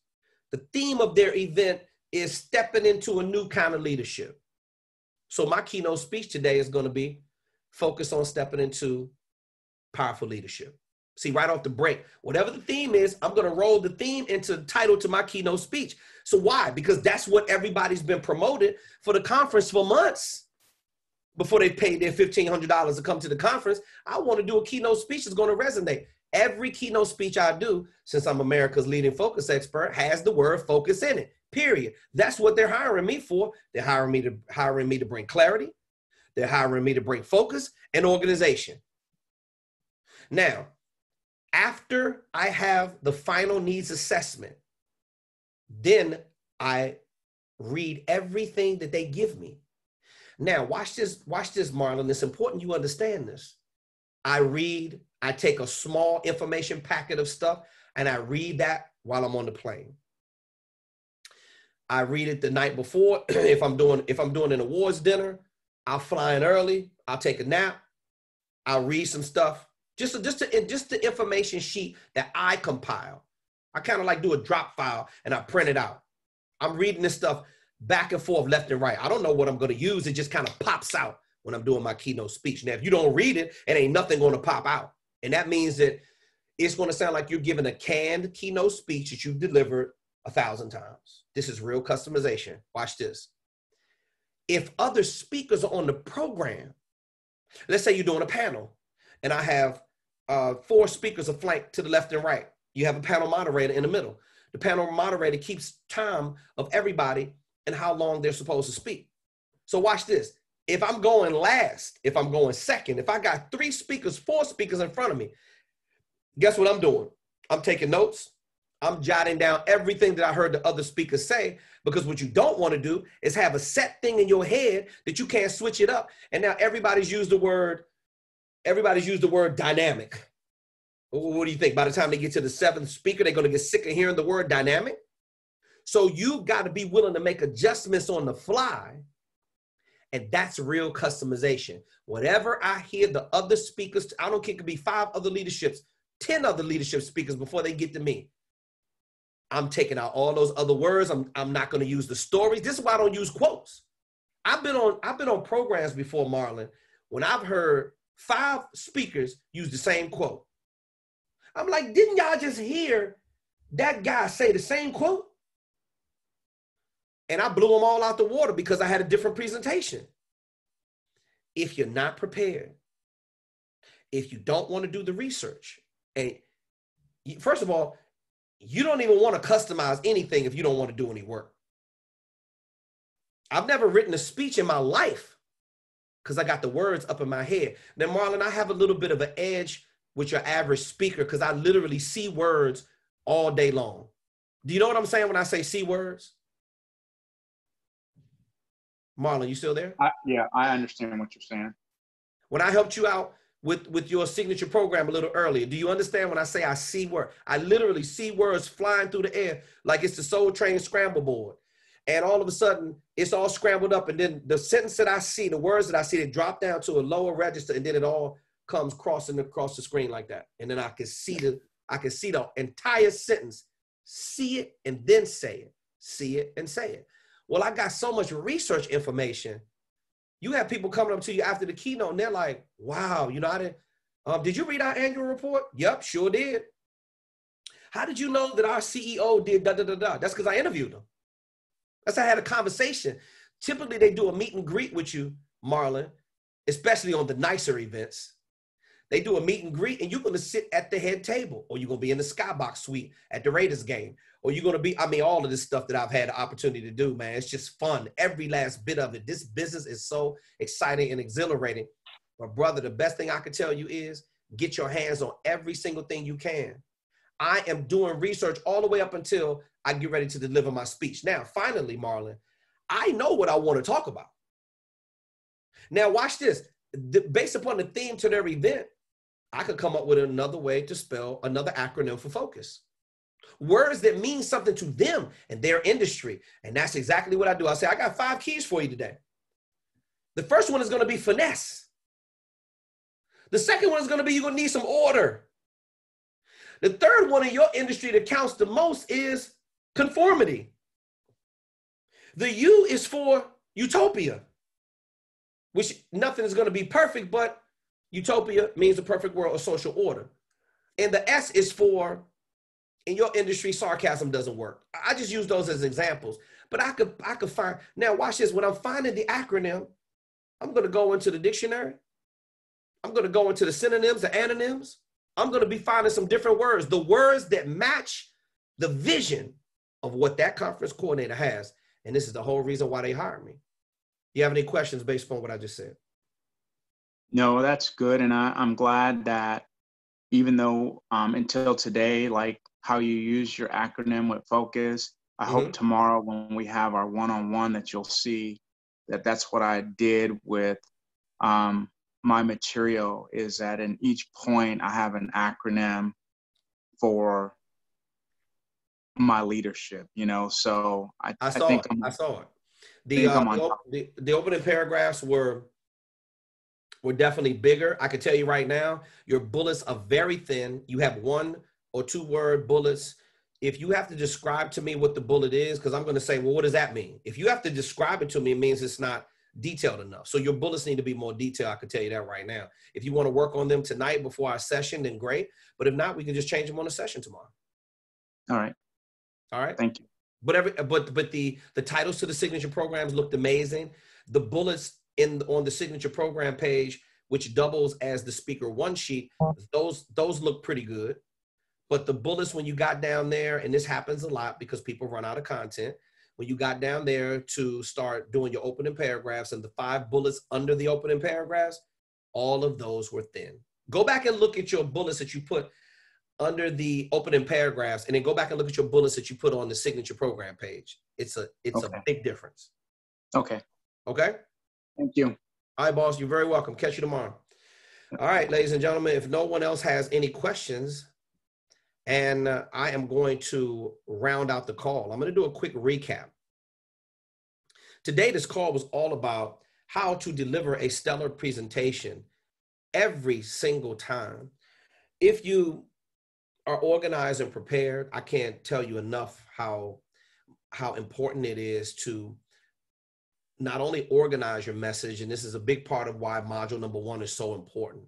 The theme of their event is stepping into a new kind of leadership. So my keynote speech today is going to be focused on stepping into powerful leadership. See, right off the break, whatever the theme is, I'm going to roll the theme into the title to my keynote speech. So why? Because that's what everybody's been promoted for the conference for months. Before they paid their $1,500 to come to the conference, I want to do a keynote speech that's going to resonate. Every keynote speech I do, since I'm America's leading focus expert, has the word focus in it, period. That's what they're hiring me for. They're hiring me to bring clarity. They're hiring me to bring focus and organization. Now, after I have the final needs assessment, then I read everything that they give me. Now, watch this, Marlon. It's important you understand this. I take a small information packet of stuff and I read that while I'm on the plane. I read it the night before. If I'm doing an awards dinner, I'll fly in early. I'll take a nap. I'll read some stuff. Just the information sheet that I compile. I kind of like do a drop file and I print it out. I'm reading this stuff back and forth, left and right. I don't know what I'm going to use. It just kind of pops out when I'm doing my keynote speech. Now, if you don't read it, it ain't nothing going to pop out. And that means that it's going to sound like you're giving a canned keynote speech that you've delivered 1,000 times. This is real customization. Watch this. If other speakers are on the program, let's say you're doing a panel and I have 4 speakers flanked to the left and right. You have a panel moderator in the middle. The panel moderator keeps time of everybody and how long they're supposed to speak. So watch this. If I'm going last, if I'm going second, if I got 3 speakers, 4 speakers in front of me, guess what I'm doing? I'm taking notes. I'm jotting down everything that I heard the other speakers say, because what you don't want to do is have a set thing in your head that you can't switch it up. And now everybody's used the word dynamic. What do you think? By the time they get to the 7th speaker, they're going to get sick of hearing the word dynamic. So you got to be willing to make adjustments on the fly. And that's real customization. Whatever I hear the other speakers, I don't care, it could be 5 other leaderships, 10 other leadership speakers before they get to me. I'm taking out all those other words. I'm not going to use the stories. This is why I don't use quotes. I've been on programs before, Marlon, when I've heard 5 speakers use the same quote. I'm like, didn't y'all just hear that guy say the same quote? And I blew them all out the water because I had a different presentation. If you're not prepared, if you don't want to do the research, and first of all, you don't even want to customize anything if you don't want to do any work. I've never written a speech in my life because I got the words up in my head. Now, Marlon, I have a little bit of an edge with your average speaker because I literally see words all day long. Do you know what I'm saying when I say see words? Marlon, you still there? Yeah, I understand what you're saying. When I helped you out with your signature program a little earlier, do you understand when I say I see words? I literally see words flying through the air like it's the Soul Train scramble board. And all of a sudden, it's all scrambled up. And then the sentence that I see, the words that I see, they drop down to a lower register. And then it all comes crossing across the screen like that. And then I can see the entire sentence, see it, and then say it, see it, and say it. Well, I got so much research information. You have people coming up to you after the keynote and they're like, wow, I didn't, did you read our annual report? Yep, sure did. How did you know that our CEO did da, da, da, da? That's because I interviewed them. That's how I had a conversation. Typically, they do a meet and greet with you, Marlon, especially on the nicer events. They do a meet and greet, and you're going to sit at the head table, or you're going to be in the skybox suite at the Raiders game, or you're going to be, I mean, all of this stuff that I've had the opportunity to do, man. It's just fun. Every last bit of it. This business is so exciting and exhilarating. But brother, the best thing I can tell you is get your hands on every single thing you can. I am doing research all the way up until I get ready to deliver my speech. Now, finally, Marlon, I know what I want to talk about. Now, watch this. Based upon the theme to their event, I could come up with another way to spell another acronym for focus. Words that mean something to them and their industry. And that's exactly what I do. I say, I got 5 keys for you today. The first one is going to be finesse. The second one is going to be you're going to need some order. The third one in your industry that counts the most is conformity. The U is for utopia, which nothing is going to be perfect, but utopia means a perfect world of social order. And the S is for, in your industry, sarcasm doesn't work. I just use those as examples, but I could find, now watch this. When I'm finding the acronym, I'm going to go into the dictionary. I'm going to go into the synonyms, the antonyms. I'm going to be finding some different words, the words that match the vision of what that conference coordinator has. And this is the whole reason why they hired me. You have any questions based on what I just said? No, that's good. And I'm glad that even though until today, like how you use your acronym with focus, I hope tomorrow when we have our one-on-one that you'll see that that's what I did with my material, is that in each point I have an acronym for my leadership, you know. So I saw it. The opening paragraphs were definitely bigger. I can tell you right now, your bullets are very thin. You have 1 or 2 word bullets. If you have to describe to me what the bullet is, because I'm going to say, well, what does that mean? If you have to describe it to me, it means it's not detailed enough. So your bullets need to be more detailed. I can tell you that right now. If you want to work on them tonight before our session, then great. But if not, we can just change them on the session tomorrow. All right. All right. Thank you. But the titles to the signature programs looked amazing. The bullets on the signature program page, which doubles as the speaker 1 sheet, those look pretty good. But the bullets, when you got down there, and this happens a lot because people run out of content, when you got down there to start doing your opening paragraphs and the 5 bullets under the opening paragraphs, all of those were thin. Go back and look at your bullets that you put under the opening paragraphs, and then go back and look at your bullets that you put on the signature program page. It's a big difference. Okay. Okay? Thank you. All right, boss. You're very welcome. Catch you tomorrow. All right, ladies and gentlemen, if no one else has any questions, and I am going to round out the call. I'm going to do a quick recap. Today, this call was all about how to deliver a stellar presentation every single time. If you are organized and prepared, I can't tell you enough how important it is to not only organize your message, and this is a big part of why module number 1 is so important,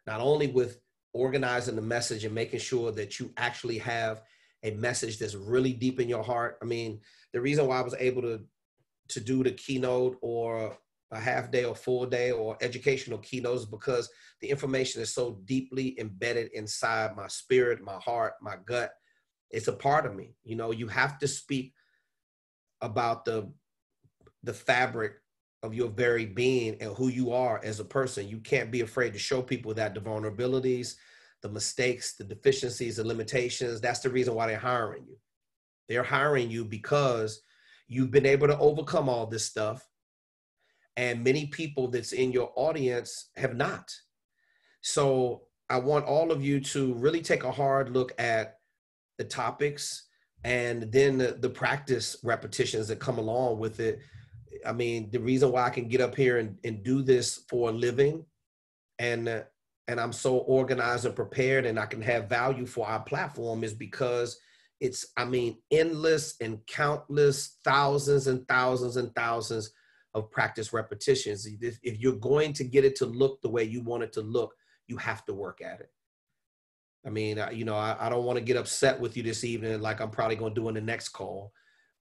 not only with organizing the message and making sure that you actually have a message that's really deep in your heart. I mean, the reason why I was able to do the keynote or a half day or full day or educational keynotes is because the information is so deeply embedded inside my spirit, my heart, my gut. It's a part of me. You know, you have to speak about the fabric of your very being and who you are as a person. You can't be afraid to show people that the vulnerabilities, the mistakes, the deficiencies, the limitations. That's the reason why they're hiring you. They're hiring you because you've been able to overcome all this stuff. And many people that's in your audience have not. So I want all of you to really take a hard look at the topics and then the practice repetitions that come along with it. I mean, the reason why I can get up here and do this for a living and I'm so organized and prepared and I can have value for our platform is because it's, I mean, endless and countless thousands and thousands and thousands of practice repetitions. If you're going to get it to look the way you want it to look, you have to work at it. I mean, I don't want to get upset with you this evening like I'm probably going to do in the next call,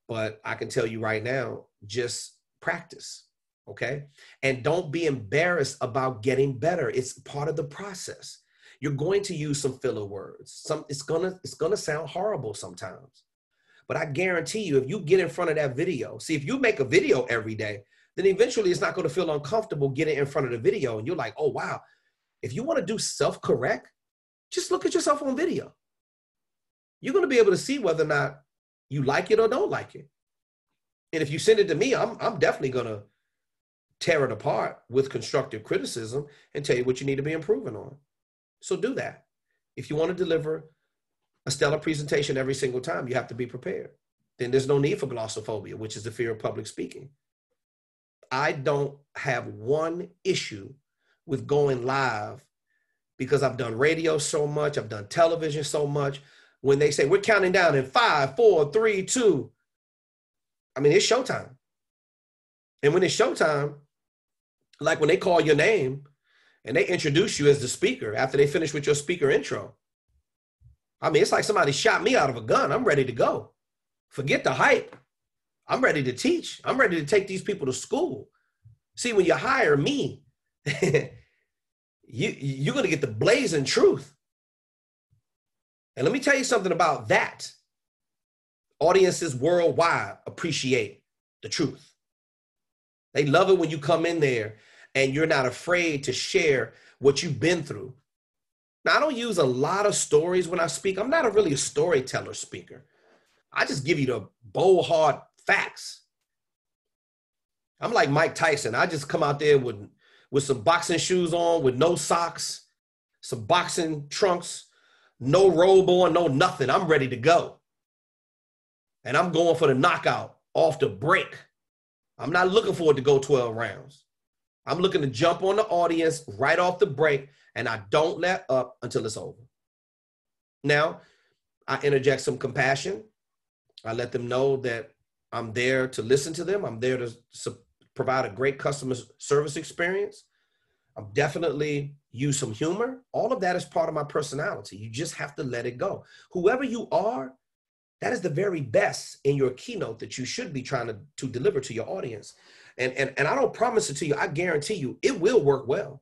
but I can tell you right now, just practice, okay? And don't be embarrassed about getting better. It's part of the process. You're going to use some filler words. It's gonna sound horrible sometimes. But I guarantee you, if you get in front of that video, see, if you make a video every day, then eventually it's not going to feel uncomfortable getting in front of the video. And you're like, oh, wow. If you want to do self-correct, just look at yourself on video. You're going to be able to see whether or not you like it or don't like it. And if you send it to me, I'm definitely going to tear it apart with constructive criticism and tell you what you need to be improving on. So do that. If you want to deliver a stellar presentation every single time, you have to be prepared. Then there's no need for glossophobia, which is the fear of public speaking. I don't have one issue with going live because I've done radio so much, I've done television so much. When they say we're counting down in 5, 4, 3, 2, I mean, it's showtime. And when it's showtime, like when they call your name and they introduce you as the speaker after they finish with your speaker intro, I mean, it's like somebody shot me out of a gun. I'm ready to go. Forget the hype. I'm ready to teach. I'm ready to take these people to school. See, when you hire me, you're going to get the blazing truth. And let me tell you something about that. Audiences worldwide appreciate the truth. They love it when you come in there and you're not afraid to share what you've been through. Now, I don't use a lot of stories when I speak. I'm not really a storyteller speaker. I just give you the bold, hard facts. I'm like Mike Tyson. I just come out there with some boxing shoes on, with no socks, some boxing trunks, no robe on, no nothing. I'm ready to go. And I'm going for the knockout off the break. I'm not looking for it to go 12 rounds. I'm looking to jump on the audience right off the break, and I don't let up until it's over. Now, I interject some compassion. I let them know that I'm there to listen to them. I'm there to provide a great customer service experience. I'm definitely use some humor. All of that is part of my personality. You just have to let it go. Whoever you are, that is the very best in your keynote that you should be trying to deliver to your audience. And I don't promise it to you. I guarantee you it will work well.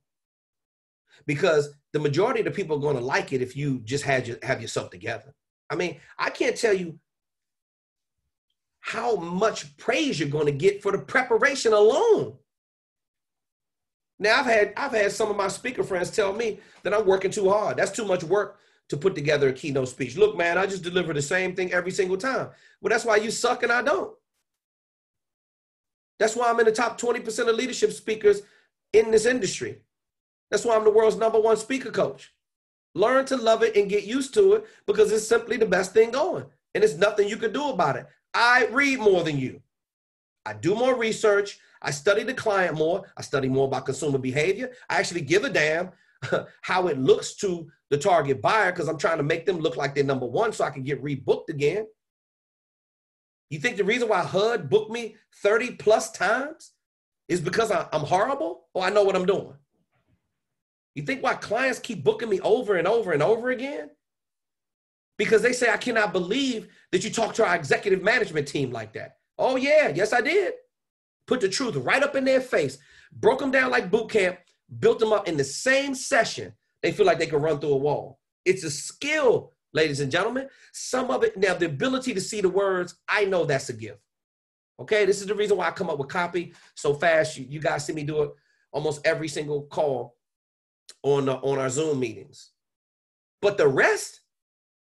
Because the majority of the people are going to like it if you just have yourself together. I mean, I can't tell you how much praise you're going to get for the preparation alone. Now, I've had some of my speaker friends tell me that I'm working too hard. That's too much work to put together a keynote speech. Look, man, I just deliver the same thing every single time. Well, that's why you suck and I don't. That's why I'm in the top 20% of leadership speakers in this industry. That's why I'm the world's #1 speaker coach. Learn to love it and get used to it because it's simply the best thing going. And there's nothing you can do about it. I read more than you. I do more research. I study the client more. I study more about consumer behavior. I actually give a damn how it looks to the target buyer because I'm trying to make them look like they're #1 so I can get rebooked again. You think the reason why HUD booked me 30 plus times is because I'm horrible or I know what I'm doing? You think why clients keep booking me over and over and over again? Because they say, I cannot believe that you talk to our executive management team like that. Oh yeah, yes I did. Put the truth right up in their face, broke them down like boot camp, built them up in the same session. They feel like they can run through a wall. It's a skill, ladies and gentlemen. Some of it, now the ability to see the words, I know that's a gift. Okay, this is the reason why I come up with copy so fast. You guys see me do it almost every single call on our Zoom meetings. But the rest,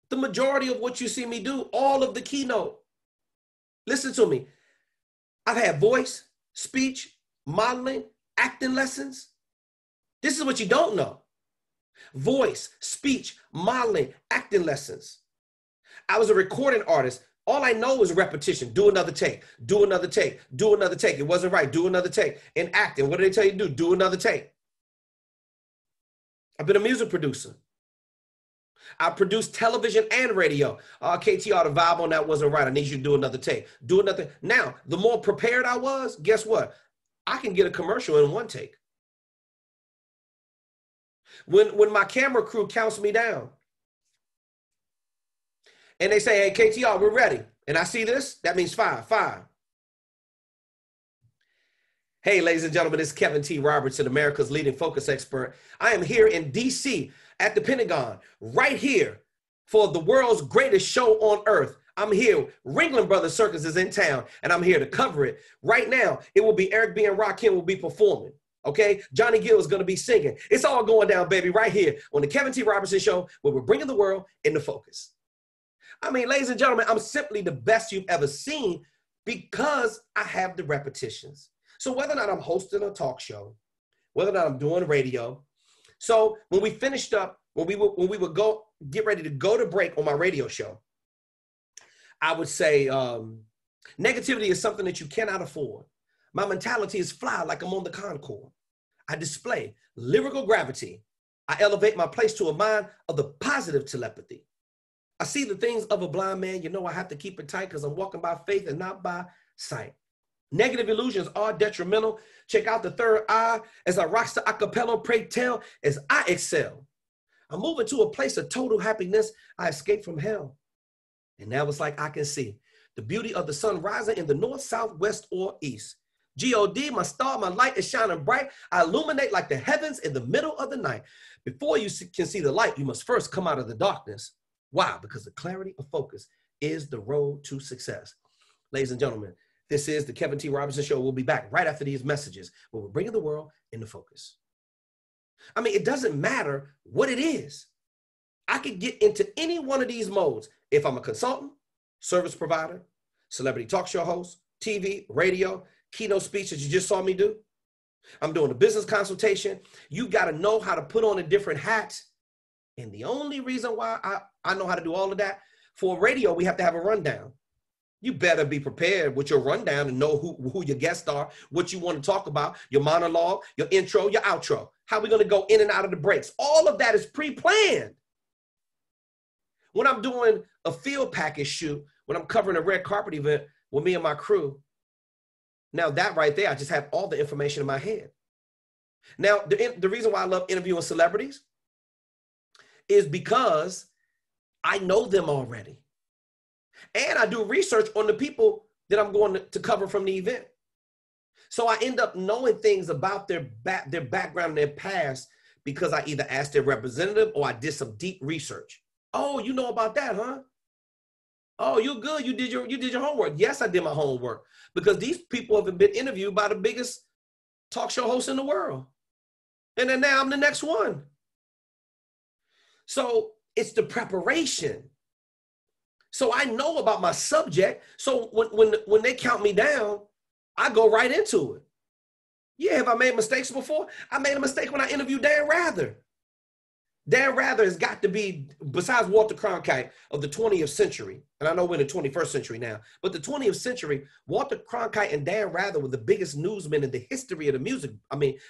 the majority of what you see me do, all of the keynote, listen to me. I've had voice, speech, modeling, acting lessons. This is what you don't know. Voice, speech, modeling, acting lessons. I was a recording artist. All I know is repetition. Do another take, do another take, do another take. It wasn't right. Do another take. In acting, what do they tell you to do? Do another take. I've been a music producer. I produced television and radio. KTR, the vibe on that wasn't right. I need you to do another take. Do another. Now, the more prepared I was, guess what? I can get a commercial in one take. When my camera crew counts me down and they say, hey, KTR, we're ready. And I see this, that means 5, 5. Hey, ladies and gentlemen, it's Kevin T. Robertson, America's leading focus expert. I am here in D.C. at the Pentagon, right here for the world's greatest show on earth. I'm here. Ringling Brothers Circus is in town, and I'm here to cover it. Right now, it will be Eric B. and Rakim will be performing. Okay? Johnny Gill is going to be singing. It's all going down, baby, right here on the Kevin T. Robertson Show, where we're bringing the world into focus. I mean, ladies and gentlemen, I'm simply the best you've ever seen because I have the repetitions. So whether or not I'm hosting a talk show, whether or not I'm doing radio. So when we finished up, when we would get ready to go to break on my radio show, I would say negativity is something that you cannot afford. My mentality is fly like I'm on the Concorde. I display lyrical gravity. I elevate my place to a mind of the positive telepathy. I see the things of a blind man. You know I have to keep it tight because I'm walking by faith and not by sight. Negative illusions are detrimental. Check out the third eye as I rock the acapella, pray tell, as I excel. I'm moving to a place of total happiness. I escape from hell. And now it's like I can see the beauty of the sun rising in the north, south, west, or east. G-O-D, my star, my light is shining bright. I illuminate like the heavens in the middle of the night. Before you can see the light, you must first come out of the darkness. Why? Because the clarity of focus is the road to success. Ladies and gentlemen, this is the Kevin T. Robertson Show. We'll be back right after these messages where we're bringing the world into focus. I mean, it doesn't matter what it is. I could get into any one of these modes. If I'm a consultant, service provider, celebrity talk show host, TV, radio, keynote speech that you just saw me do. I'm doing a business consultation. You got to know how to put on a different hat. And the only reason why I know how to do all of that, for radio, we have to have a rundown. You better be prepared with your rundown and know who your guests are, what you want to talk about, your monologue, your intro, your outro, how we're going to go in and out of the breaks. All of that is pre-planned. When I'm doing a field package shoot, when I'm covering a red carpet event with me and my crew, now that right there, I just have all the information in my head. Now, the reason why I love interviewing celebrities is because I know them already. And I do research on the people that I'm going to cover from the event. So I end up knowing things about their background and their past because I either asked their representative or I did some deep research. Oh, you know about that, huh? Oh, you're good. You did your homework. Yes, I did my homework because these people have been interviewed by the biggest talk show hosts in the world. And then now I'm the next one. So it's the preparation. So I know about my subject. So when they count me down, I go right into it. Yeah, have I made mistakes before? I made a mistake when I interviewed Dan Rather. Dan Rather has got to be, besides Walter Cronkite of the 20th century, and I know we're in the 21st century now, but the 20th century, Walter Cronkite and Dan Rather were the biggest newsmen in the history of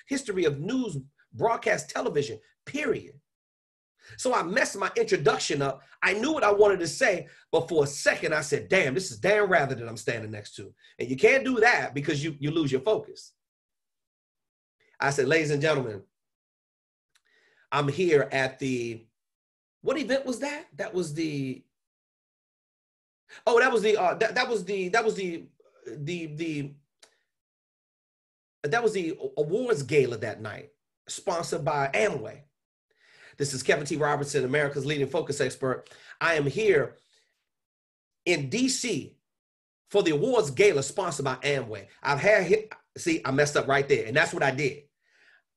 history of news broadcast television, period. So I messed my introduction up. I knew what I wanted to say, but for a second I said, damn, this is Dan Rather that I'm standing next to. And you can't do that because you lose your focus. I said, ladies and gentlemen, I'm here at what event was that? That was the awards gala that night, sponsored by Amway. This is Kevin T. Robertson, America's leading focus expert. I am here in D.C. for the awards gala sponsored by Amway. I messed up right there, and that's what I did.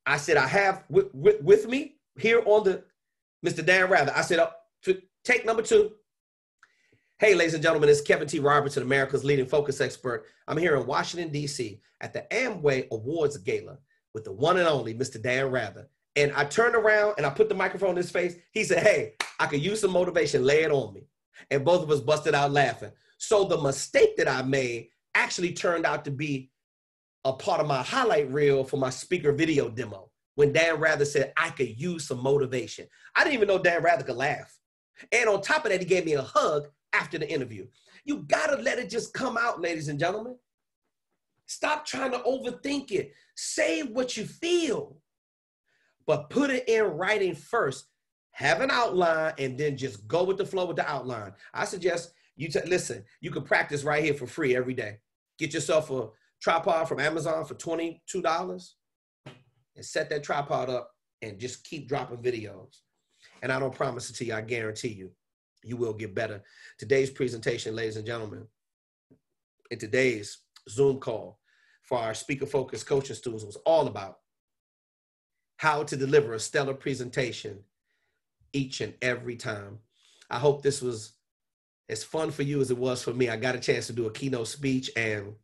I said I have with me here on the Mr. Dan Rather. I said, take number 2. Hey, ladies and gentlemen, it's Kevin T. Robertson, America's leading focus expert. I'm here in Washington, D.C. at the Amway Awards Gala with the one and only Mr. Dan Rather. And I turned around and I put the microphone in his face. He said, hey, I could use some motivation. Lay it on me. And both of us busted out laughing. So the mistake that I made actually turned out to be a part of my highlight reel for my speaker video demo. When Dan Rather said, I could use some motivation. I didn't even know Dan Rather could laugh. And on top of that, he gave me a hug after the interview. You gotta let it just come out, ladies and gentlemen. Stop trying to overthink it. Say what you feel, but put it in writing first. Have an outline and then just go with the flow with the outline. I suggest you listen, you can practice right here for free every day. Get yourself a tripod from Amazon for $22 and set that tripod up and just keep dropping videos. And I don't promise it to you, I guarantee you, you will get better. Today's presentation, ladies and gentlemen, in today's Zoom call for our speaker focused coaching students was all about how to deliver a stellar presentation each and every time. I hope this was as fun for you as it was for me. I got a chance to do a keynote speech, and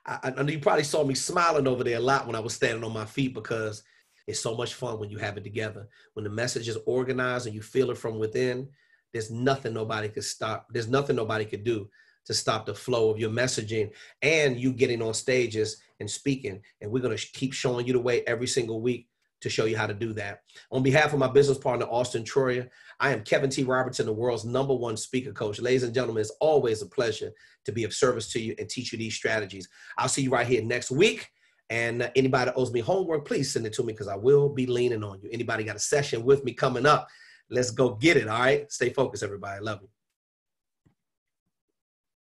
I know you probably saw me smiling over there a lot when I was standing on my feet, because it's so much fun when you have it together. When the message is organized and you feel it from within, there's nothing nobody could stop. There's nothing nobody could do to stop the flow of your messaging and you getting on stages and speaking. And we're going to keep showing you the way every single week to show you how to do that. On behalf of my business partner, Austin Troyer, I am Kevin T. Robertson, the world's #1 speaker coach. Ladies and gentlemen, it's always a pleasure to be of service to you and teach you these strategies. I'll see you right here next week. And anybody that owes me homework, please send it to me, because I will be leaning on you. Anybody got a session with me coming up, let's go get it, all right? Stay focused, everybody. I love you.